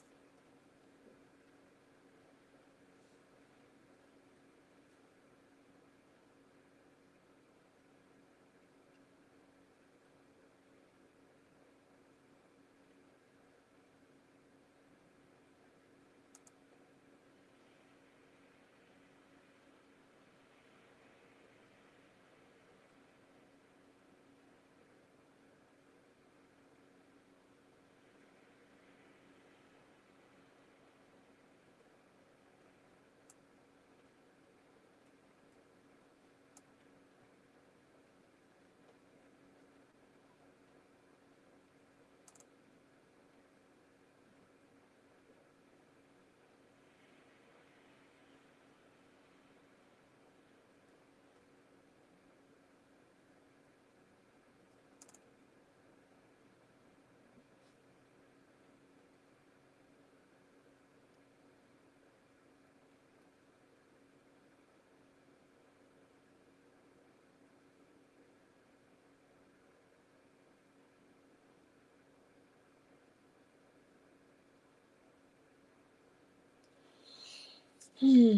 Hmm.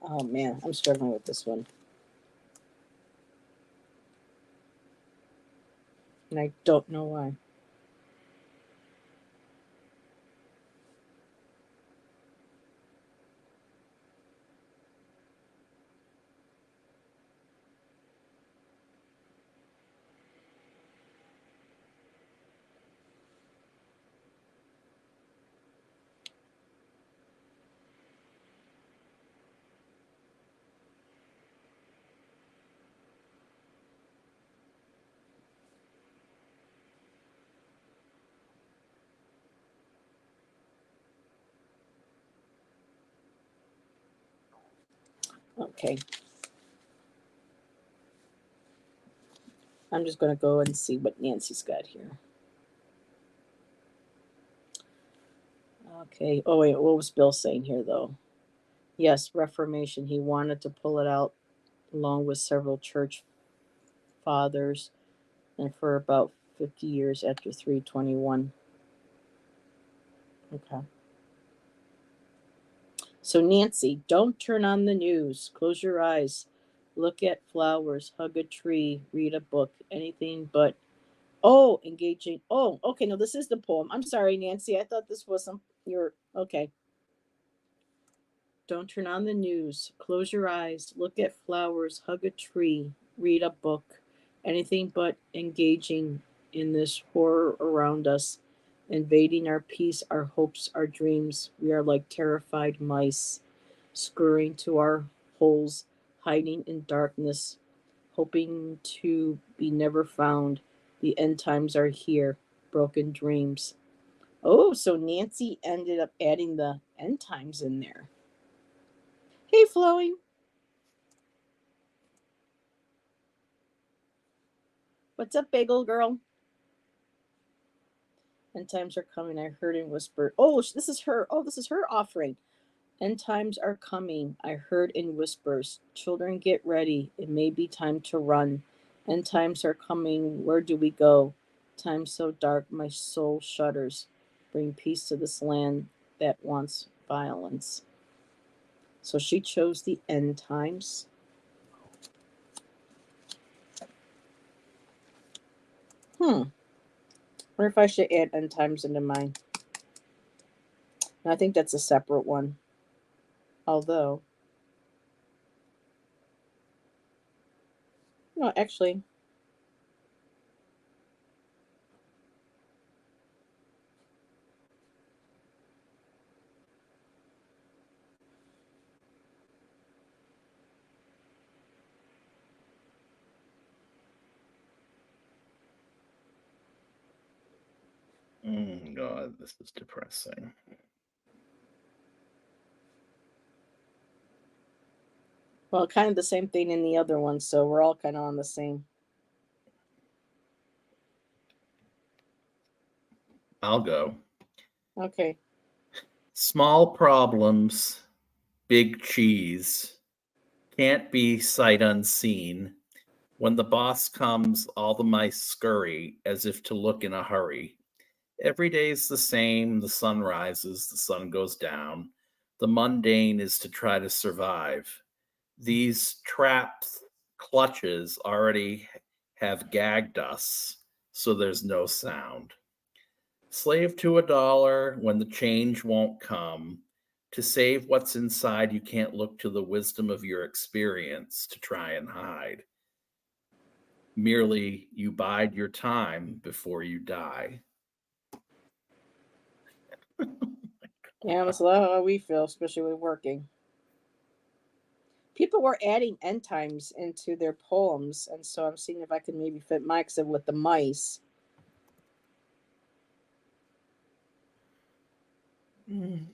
Oh man, I'm struggling with this one. And I don't know why. Okay. I'm just going to go and see what Nancy's got here. Okay. Oh, wait. What was Bill saying here, though? Yes, Reformation. He wanted to pull it out along with several church fathers and for about 50 years after 321. Okay. So, Nancy, don't turn on the news. Close your eyes. Look at flowers, hug a tree, read a book, anything but. Oh, engaging. Oh, okay. No, this is the poem. I'm sorry, Nancy. I thought this was some. Your. Okay. Don't turn on the news. Close your eyes. Look at flowers, hug a tree, read a book. Anything but engaging in this horror around us, invading our peace, our hopes, our dreams. We are like terrified mice, scurrying to our holes, hiding in darkness, hoping to be never found. The end times are here, broken dreams. Oh, so Nancy ended up adding the end times in there. Hey, Flowing. What's up, bagel girl? End times are coming. I heard in whisper. Oh, this is her. Oh, this is her offering. End times are coming. I heard in whispers. Children, get ready. It may be time to run. End times are coming. Where do we go? Time so dark, my soul shudders. Bring peace to this land. that wants violence. So she chose the end times. Wonder if I should add end times into mine. And I think that's a separate one. Although, no, actually,
God, this is depressing.
well, kind of the same thing in the other one. So we're all kind of on the same.
I'll go.
Okay.
Small problems, big cheese. Can't be sight unseen. When the boss comes, all the mice scurry as if to look in a hurry. Every day's the same. The sun rises, the sun goes down. The mundane is to try to survive. These traps, clutches already have gagged us, so there's no sound. Slave to $1 when the change won't come. To save what's inside, you can't look to the wisdom of your experience to try and hide. Merely you bide your time before you die.
Yeah, that's a lot of how we feel, especially with working. People were adding end times into their poems, and so I'm seeing if I can maybe fit mine with the mice.
Mm.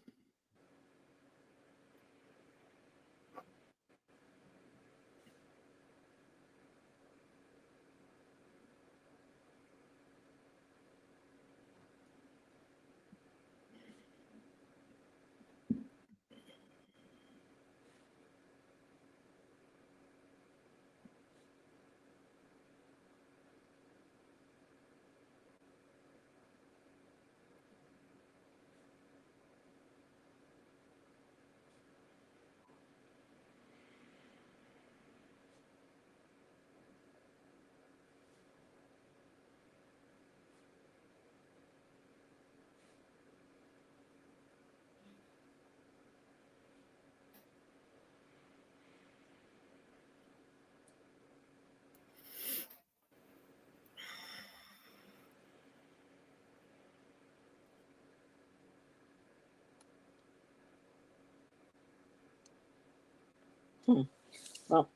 Well,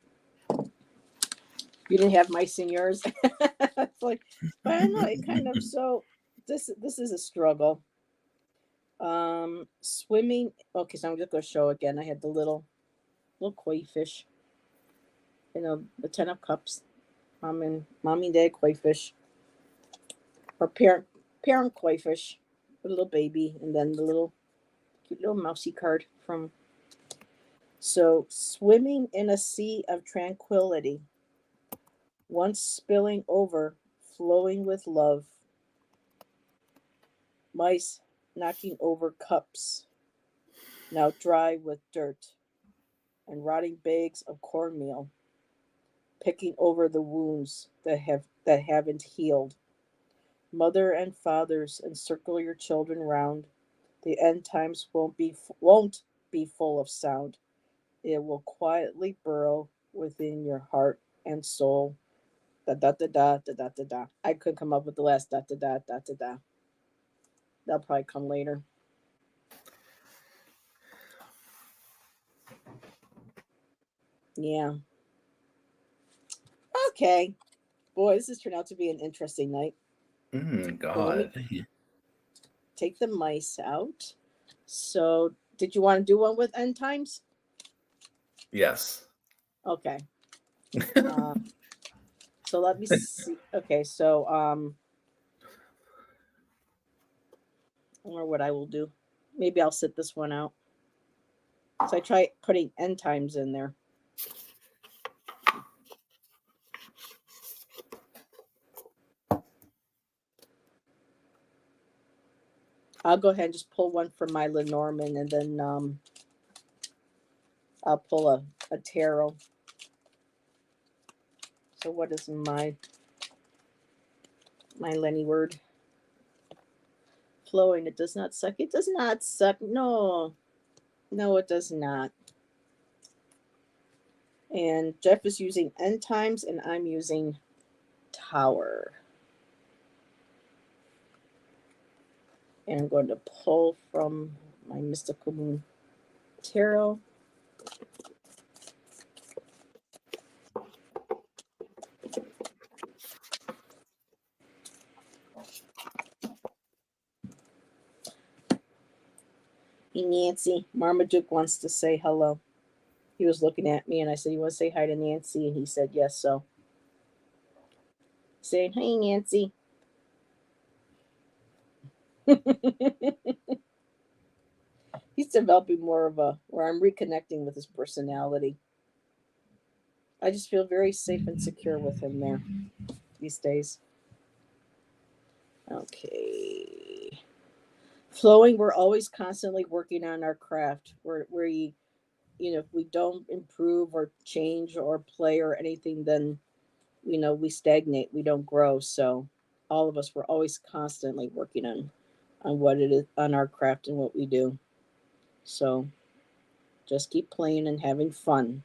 you didn't have mice in yours. It's like, but I don't know. It kind of so. This is a struggle. Swimming. Okay, so I'm just gonna show again. I had the little koi fish. The 10 of cups. Mommy and dad koi fish, or parent koi fish, a little baby, and then the little cute little mousy card from. So swimming in a sea of tranquility, once spilling over, flowing with love. Mice knocking over cups, now dry with dirt, and rotting bags of cornmeal, picking over the wounds that haven't healed. Mother and fathers, encircle your children round. The end times won't be full of sound. It will quietly burrow within your heart and soul. Da da da da da da da da. I couldn't come up with the last da da da da da da. That'll probably come later. Yeah. Okay. Boy, this has turned out to be an interesting night. So let me
God.
take the mice out. So, did you want to do one with end times?
Yes.
Okay. So let me see. Okay, so I wonder what I will do. Maybe I'll sit this one out. So I try putting end times in there. I'll go ahead and just pull one from my Lenormand, and then I'll pull a tarot. So what is my Lenny word? Flowing. It does not suck. It does not suck. No. No, it does not. And Jeff is using end times, and I'm using tower. And I'm going to pull from my Mystical Moon Tarot. Hey, Nancy. Marmaduke wants to say hello. He was looking at me, and I said, "You want to say hi to Nancy?" And he said, "Yes." So, saying, "Hey, Nancy." He's developing more of a where I'm reconnecting with his personality. I just feel very safe and secure with him there these days. Okay. Flowing, we're always constantly working on our craft. If we don't improve or change or play or anything, then we stagnate, we don't grow. So all of us, we're always constantly working on what it is, on our craft and what we do. So just keep playing and having fun.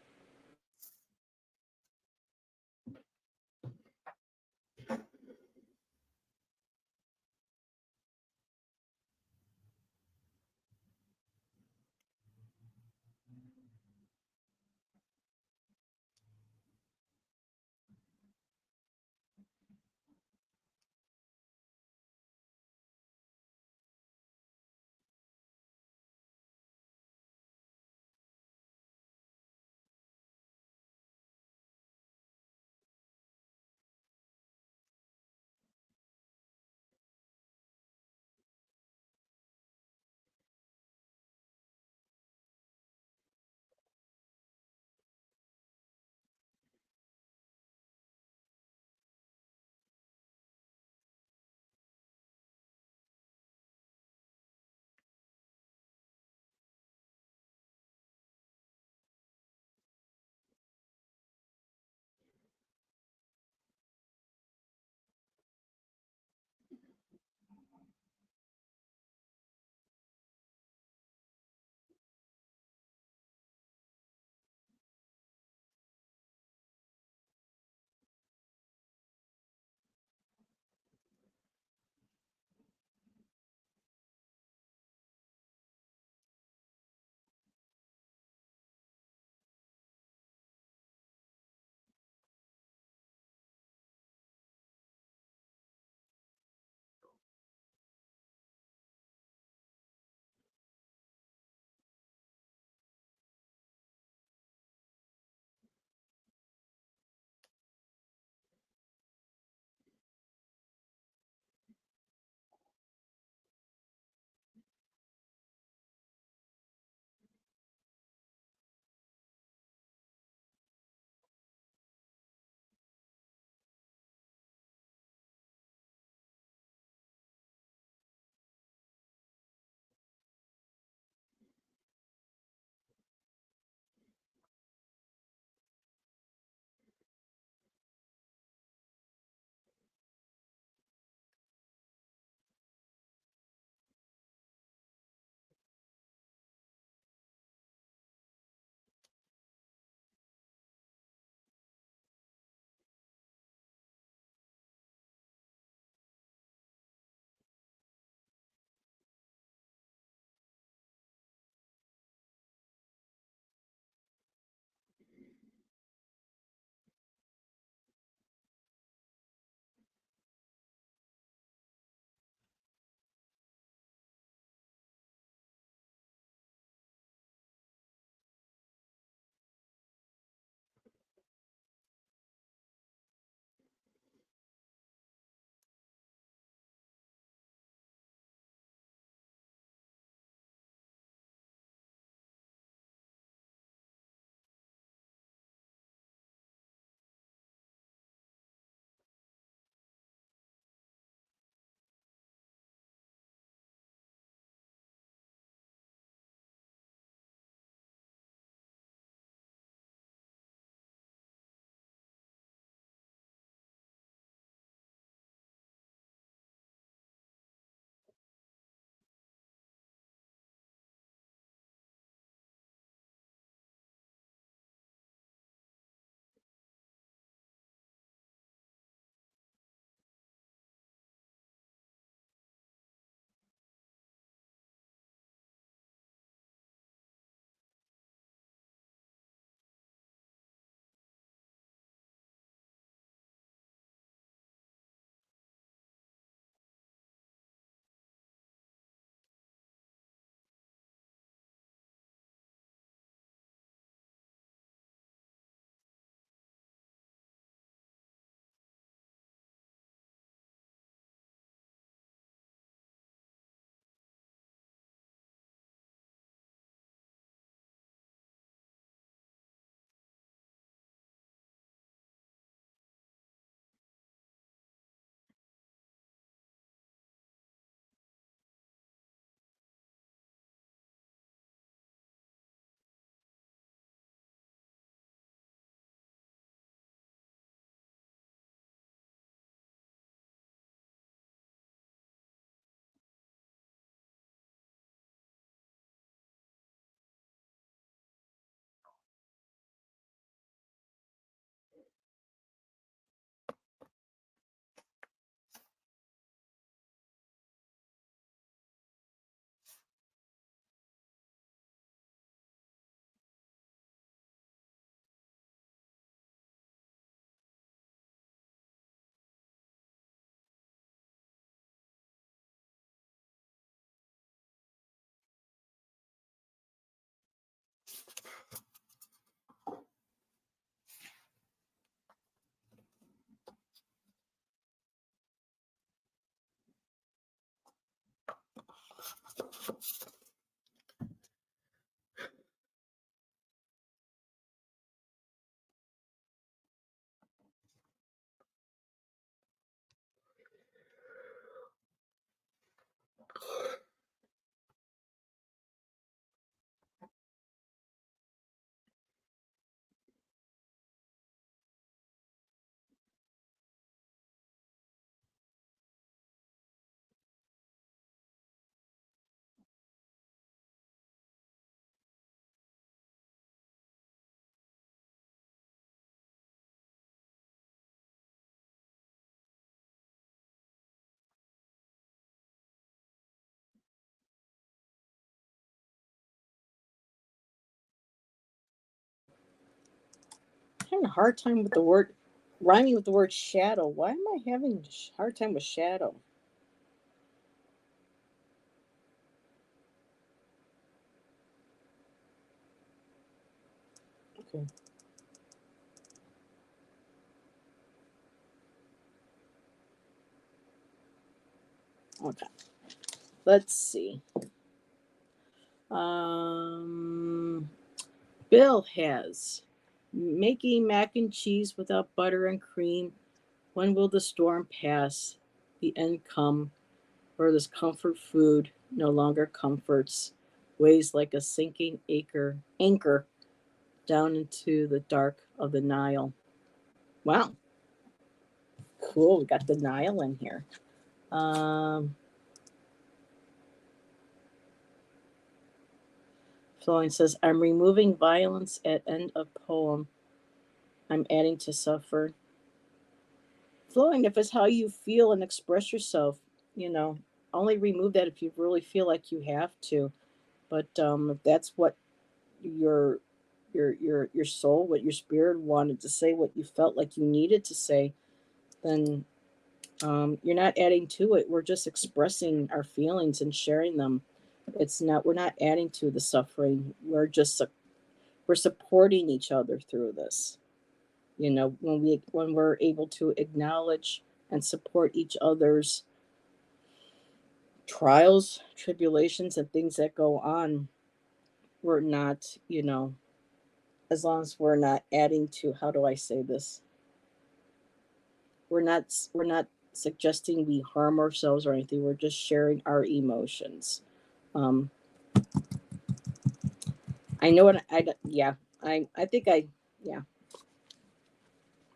Having a hard time with the word rhyming with the word shadow. Why am I having a hard time with shadow? Okay. Okay. Let's see. Bill has making mac and cheese without butter and cream. When will the storm pass? The end come, where this comfort food no longer comforts, weighs like a sinking anchor down into the dark of the Nile. Wow, cool. We got the Nile in here. Flowing says, I'm removing violence at end of poem. I'm adding to suffer. Flowing, if it's how you feel and express yourself, you know, only remove that if you really feel like you have to. But if that's what your soul, what your spirit wanted to say, what you felt like you needed to say, then you're not adding to it. We're just expressing our feelings and sharing them. We're not adding to the suffering. We're supporting each other through this. You know, when we're able to acknowledge and support each other's trials, tribulations, and things that go on, we're not, as long as we're not adding to, how do I say this? We're not suggesting we harm ourselves or anything. We're just sharing our emotions. Um, I know what yeah. I think yeah.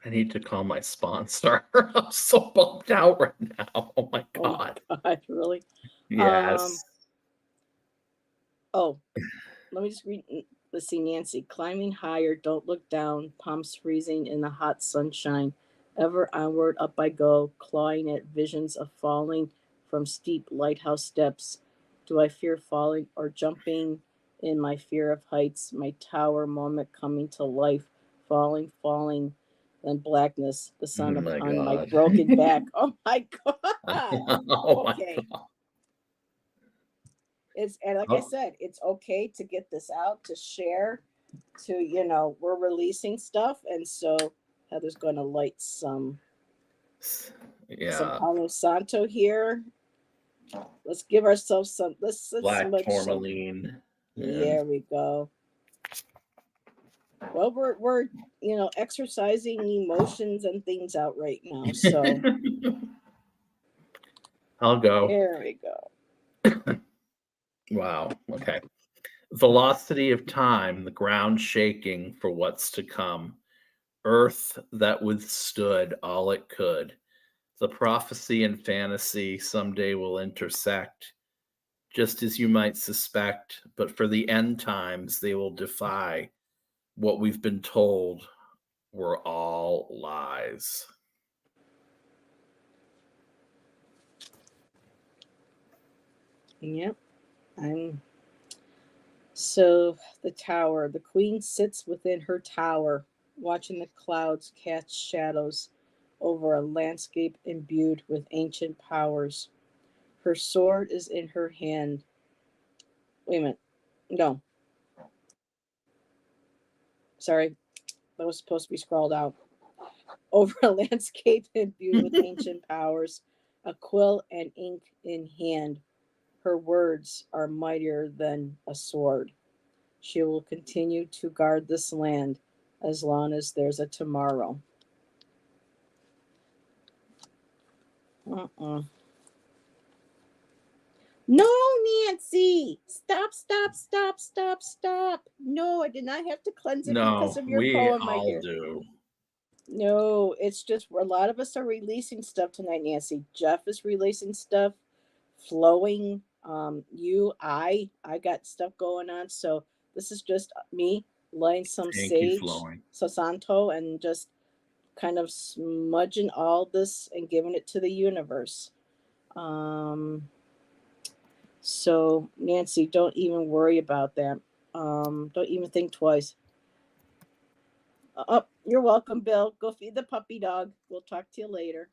I need to call my sponsor. I'm so bummed out right now. Oh my God.
Oh God, really?
Yes.
Oh, let me just read. Let's see, Nancy. Climbing higher, don't look down. Palms freezing in the hot sunshine. Ever onward, up I go, clawing at visions of falling from steep lighthouse steps. Do I fear falling or jumping in my fear of heights? My tower moment coming to life, falling, then blackness, the
Oh
sun
my
upon my
God.
broken back. Oh my God.
Oh my
Okay.
God.
And like I
Oh,
said, it's okay to get this out, to share, we're releasing stuff, and so Heather's going to light some
yeah.
Palo Santo here. Let's give ourselves some. Let's
Black
smudge some.
tourmaline. And
There we go. Well, we're exercising emotions and things out right now. So
I'll go.
there we go.
Wow. Okay. Velocity of time, the ground shaking for what's to come. Earth that withstood all it could. The prophecy and fantasy someday will intersect, just as you might suspect, but for the end times, they will defy what we've been told were all lies.
Yep. I'm So the tower, the queen sits within her tower, watching the clouds cast shadows over a landscape imbued with ancient powers. Her sword is in her hand. Wait a minute. No, sorry. That was supposed to be scrawled out. Over a landscape imbued with ancient powers, a quill and ink in hand. Her words are mightier than a sword. She will continue to guard this land as long as there's a tomorrow. Uh-uh. No, Nancy! Stop, stop, stop, stop, stop. No, I did not have to cleanse it because
No,
of your
we
poem, my
all
dear.
do.
No, it's just a lot of us are releasing stuff tonight, Nancy. Jeff is releasing stuff, flowing. I got stuff going on. So this is just me laying some
Thank you,
sage,
flowing.
sasanto, and just kind of smudging all this and giving it to the universe. So Nancy, don't even worry about that. Don't even think twice. Oh, you're welcome, Bill. Go feed the puppy dog. We'll talk to you later.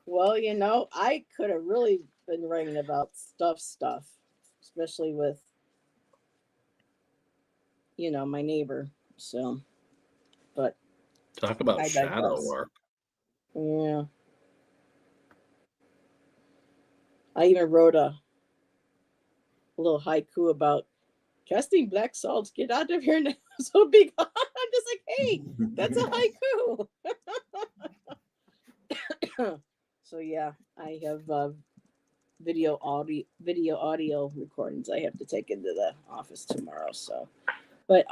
Well, I could have really been writing about stuff, especially with, my neighbor. So, but
Talk about
I
shadow
digress.
work.
Yeah. I even wrote a little haiku about casting black salts. Get out of here now. So big. I'm just like, hey, that's a haiku. So yeah, I have video audio recordings I have to take into the office tomorrow. So, but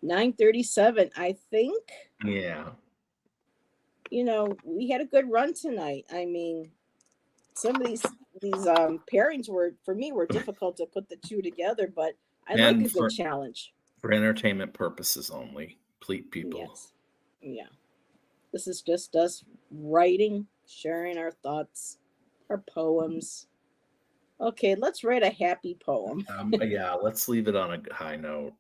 9:37. I think
Yeah.
we had a good run tonight. I mean, some of these pairings were difficult to put the two together, but I like a good challenge.
For entertainment purposes only, people.
Yes, yeah. This is just us writing, sharing our thoughts, our poems. Okay, let's write a happy poem.
Yeah, let's leave it on a high note.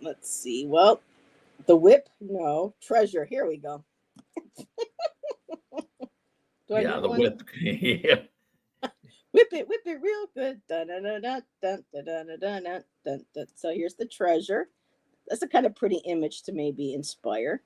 Let's see. Well, the whip, no. Treasure. Here we go.
Yeah, the whip. Yeah.
Whip it real good. Dun, dun, dun, dun, dun, dun, dun, dun, dun, dun, dun. So here's the treasure. That's a kind of pretty image to maybe inspire.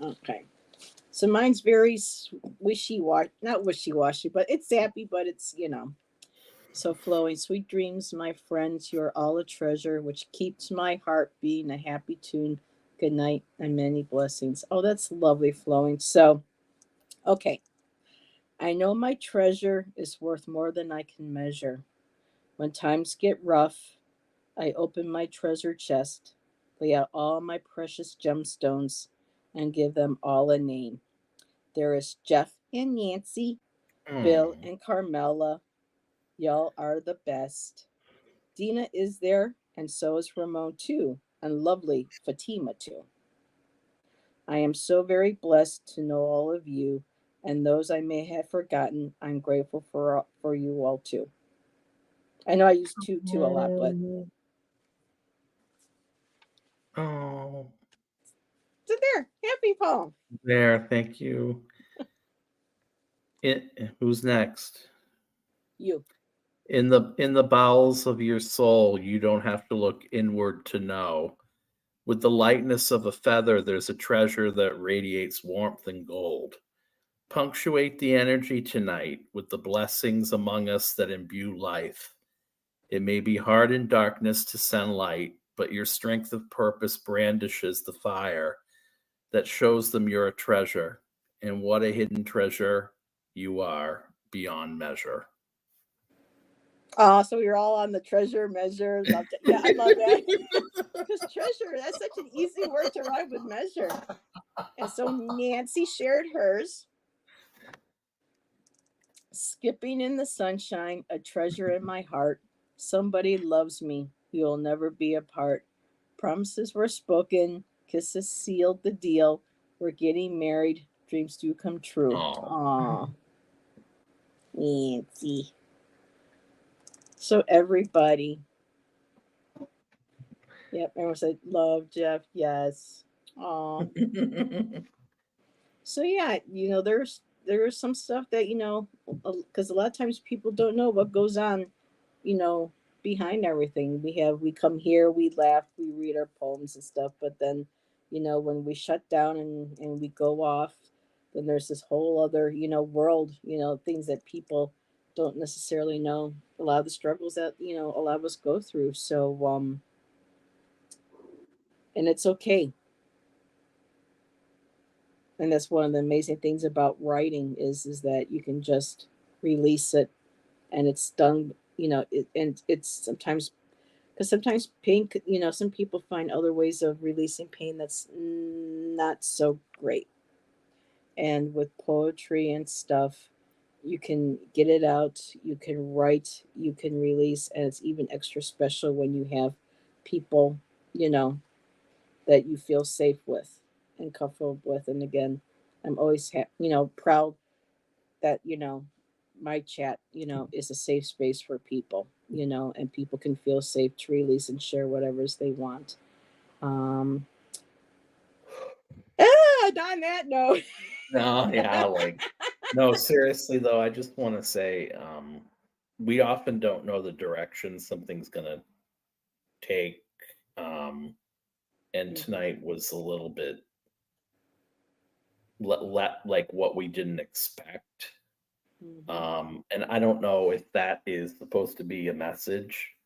Okay. So mine's very wishy-washy, not wishy-washy, but it's sappy, but it's, so flowing. Sweet dreams, my friends, you're all a treasure, which keeps my heart beating a happy tune. Good night and many blessings. Oh, that's lovely flowing. So, okay. I know my treasure is worth more than I can measure. When times get rough, I open my treasure chest, lay out all my precious gemstones, and give them all a name. There is Jeff and Nancy, Bill
Hmm.
and Carmela. Y'all are the best. Dina is there, and so is Ramon too, and lovely Fatima too. I am so very blessed to know all of you, and those I may have forgotten, I'm grateful for you all too. I know I use two a lot, but
Oh,
sit there, happy poem.
there. Thank you. Who's next?
You.
In the bowels of your soul, you don't have to look inward to know. With the lightness of a feather, there's a treasure that radiates warmth and gold. Punctuate the energy tonight with the blessings among us that imbue life. It may be hard in darkness to send light, but your strength of purpose brandishes the fire that shows them you're a treasure. And what a hidden treasure you are beyond measure.
Oh, so you're all on the treasure measure. Yeah, I love that. Because treasure, that's such an easy word to rhyme with measure. And so Nancy shared hers. Skipping in the sunshine, a treasure in my heart. Somebody loves me. We'll never be apart. Promises were spoken. Kisses sealed the deal. We're getting married. Dreams do come true.
Oh.
Aw, Nancy. So everybody, yep, everyone said love Jeff. Yes. Aw. So yeah, there's some stuff that because a lot of times people don't know what goes on, you know, behind everything. We come here, we laugh, we read our poems and stuff, but then, when we shut down and we go off, then there's this whole other world, things that people don't necessarily know. A lot of the struggles that a lot of us go through. So and it's okay. And that's one of the amazing things about writing is that you can just release it and it's done, and it's sometimes because sometimes pain some people find other ways of releasing pain that's not so great. And with poetry and stuff, you can get it out, you can write, you can release, and it's even extra special when you have people, you know that you feel safe with and comfortable with. And again, I'm always proud that my chat is a safe space for people, and people can feel safe to release and share whatever's they want. um on that note.
No, yeah, no, seriously though, I just want to say, we often don't know the direction something's gonna take. Um, and tonight was a little bit like what we didn't expect.
Mhm.
And I don't know if that is supposed to be a message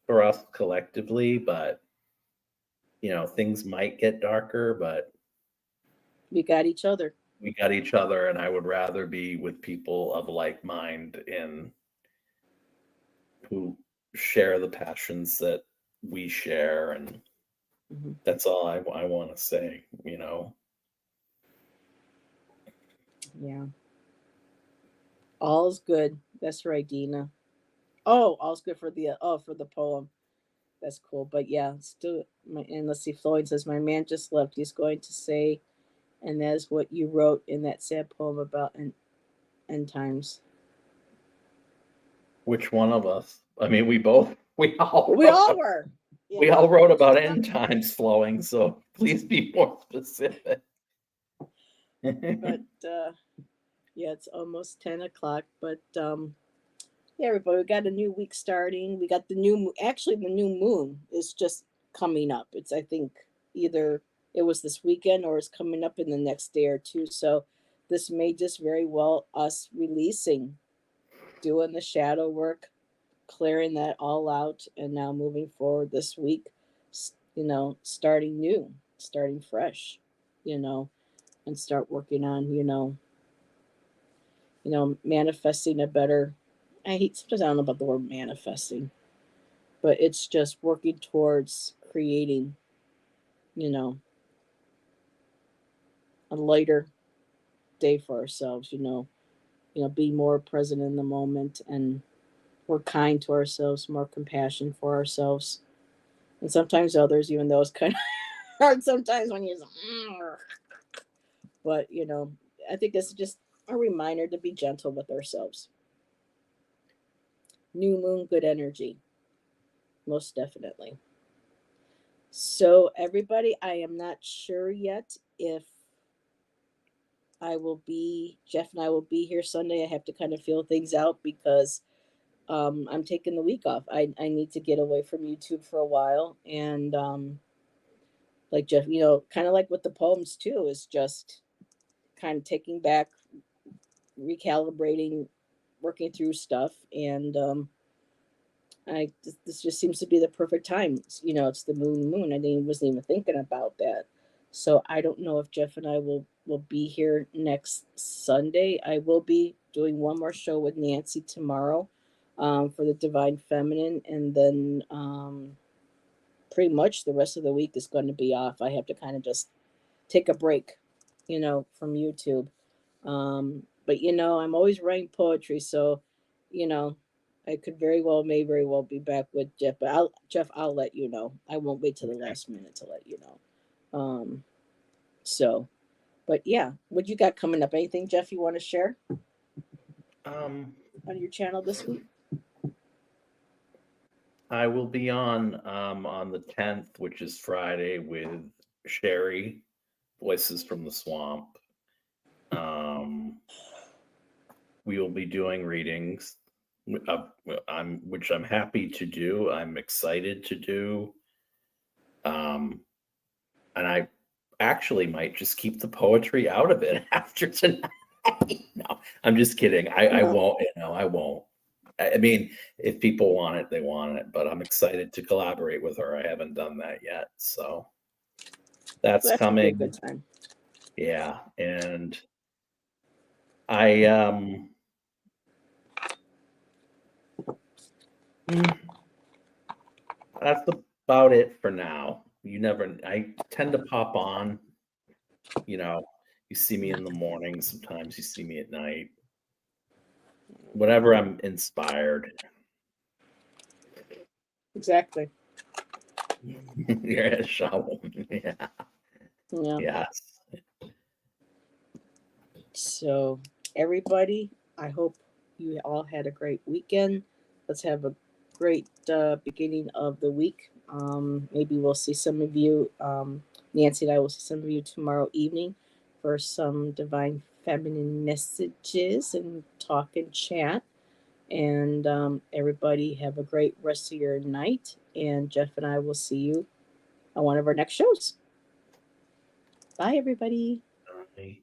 for us collectively, but things might get darker, but
We got each other.
we got each other, and I would rather be with people of like mind and who share the passions that we share, and
Mhm.
that's all I want to say.
Yeah, all's good. That's right, Dina. Oh, all's good for the poem. That's cool. But yeah, still, and let's see. Floyd says, "My man just left. He's going to say, and that is what you wrote in that sad poem about end times."
Which one of us? I mean, we all
We
wrote,
all were.
we
Yeah.
all wrote about
She's not.
end times flowing, so please be more specific.
But yeah, it's almost 10 o'clock. But yeah, everybody, we got a new week starting. We got the new. Actually, the new moon is just coming up. It's I think either. it was this weekend or it's coming up in the next day or two. So this may just very well us releasing, doing the shadow work, clearing that all out, and now moving forward this week, starting new, starting fresh, and start working on, manifesting a better. Sometimes I don't know about the word manifesting, but it's just working towards creating, you know, a lighter day for ourselves, be more present in the moment and we're kind to ourselves, more compassion for ourselves. And sometimes others, even though it's kind of hard sometimes when you're but I think it's just a reminder to be gentle with ourselves. New moon, good energy. Most definitely. So everybody, I am not sure yet if Jeff and I will be here Sunday. I have to kind of feel things out because I'm taking the week off. I need to get away from YouTube for a while. And like Jeff, kind of like with the poems too, is just kind of taking back, recalibrating, working through stuff. And this just seems to be the perfect time. It's the moon. Wasn't even thinking about that. So I don't know if Jeff and I will be here next Sunday. I will be doing one more show with Nancy tomorrow for the Divine Feminine, and then pretty much the rest of the week is going to be off. I have to kind of just take a break, from YouTube. But I'm always writing poetry, so I could may very well be back with Jeff. But I'll let you know. I won't wait till the last minute to let you know. So, but yeah, what you got coming up? Anything, Jeff, you want to share
Um,
on your channel this week?
I will be on the 10th, which is Friday, with Sherry, Voices from the Swamp. We will be doing readings, which I'm happy to do. I'm excited to do. And I actually might just keep the poetry out of it after tonight. No, I'm just kidding. I won't. I won't. I mean, if people want it, they want it. But I'm excited to collaborate with her. I haven't done that yet, so that's coming.
A good time.
Yeah, and I that's about it for now. I tend to pop on. You see me in the morning. Sometimes you see me at night. Whenever I'm inspired.
Exactly.
You're a shovel. Yeah.
Yeah.
Yes.
So, everybody, I hope you all had a great weekend. Let's have a great beginning of the week. Maybe we'll see some of you, Nancy and I will see some of you tomorrow evening for some divine feminine messages and talk and chat. And everybody have a great rest of your night. And Jeff and I will see you on one of our next shows. Bye, everybody.
Bye.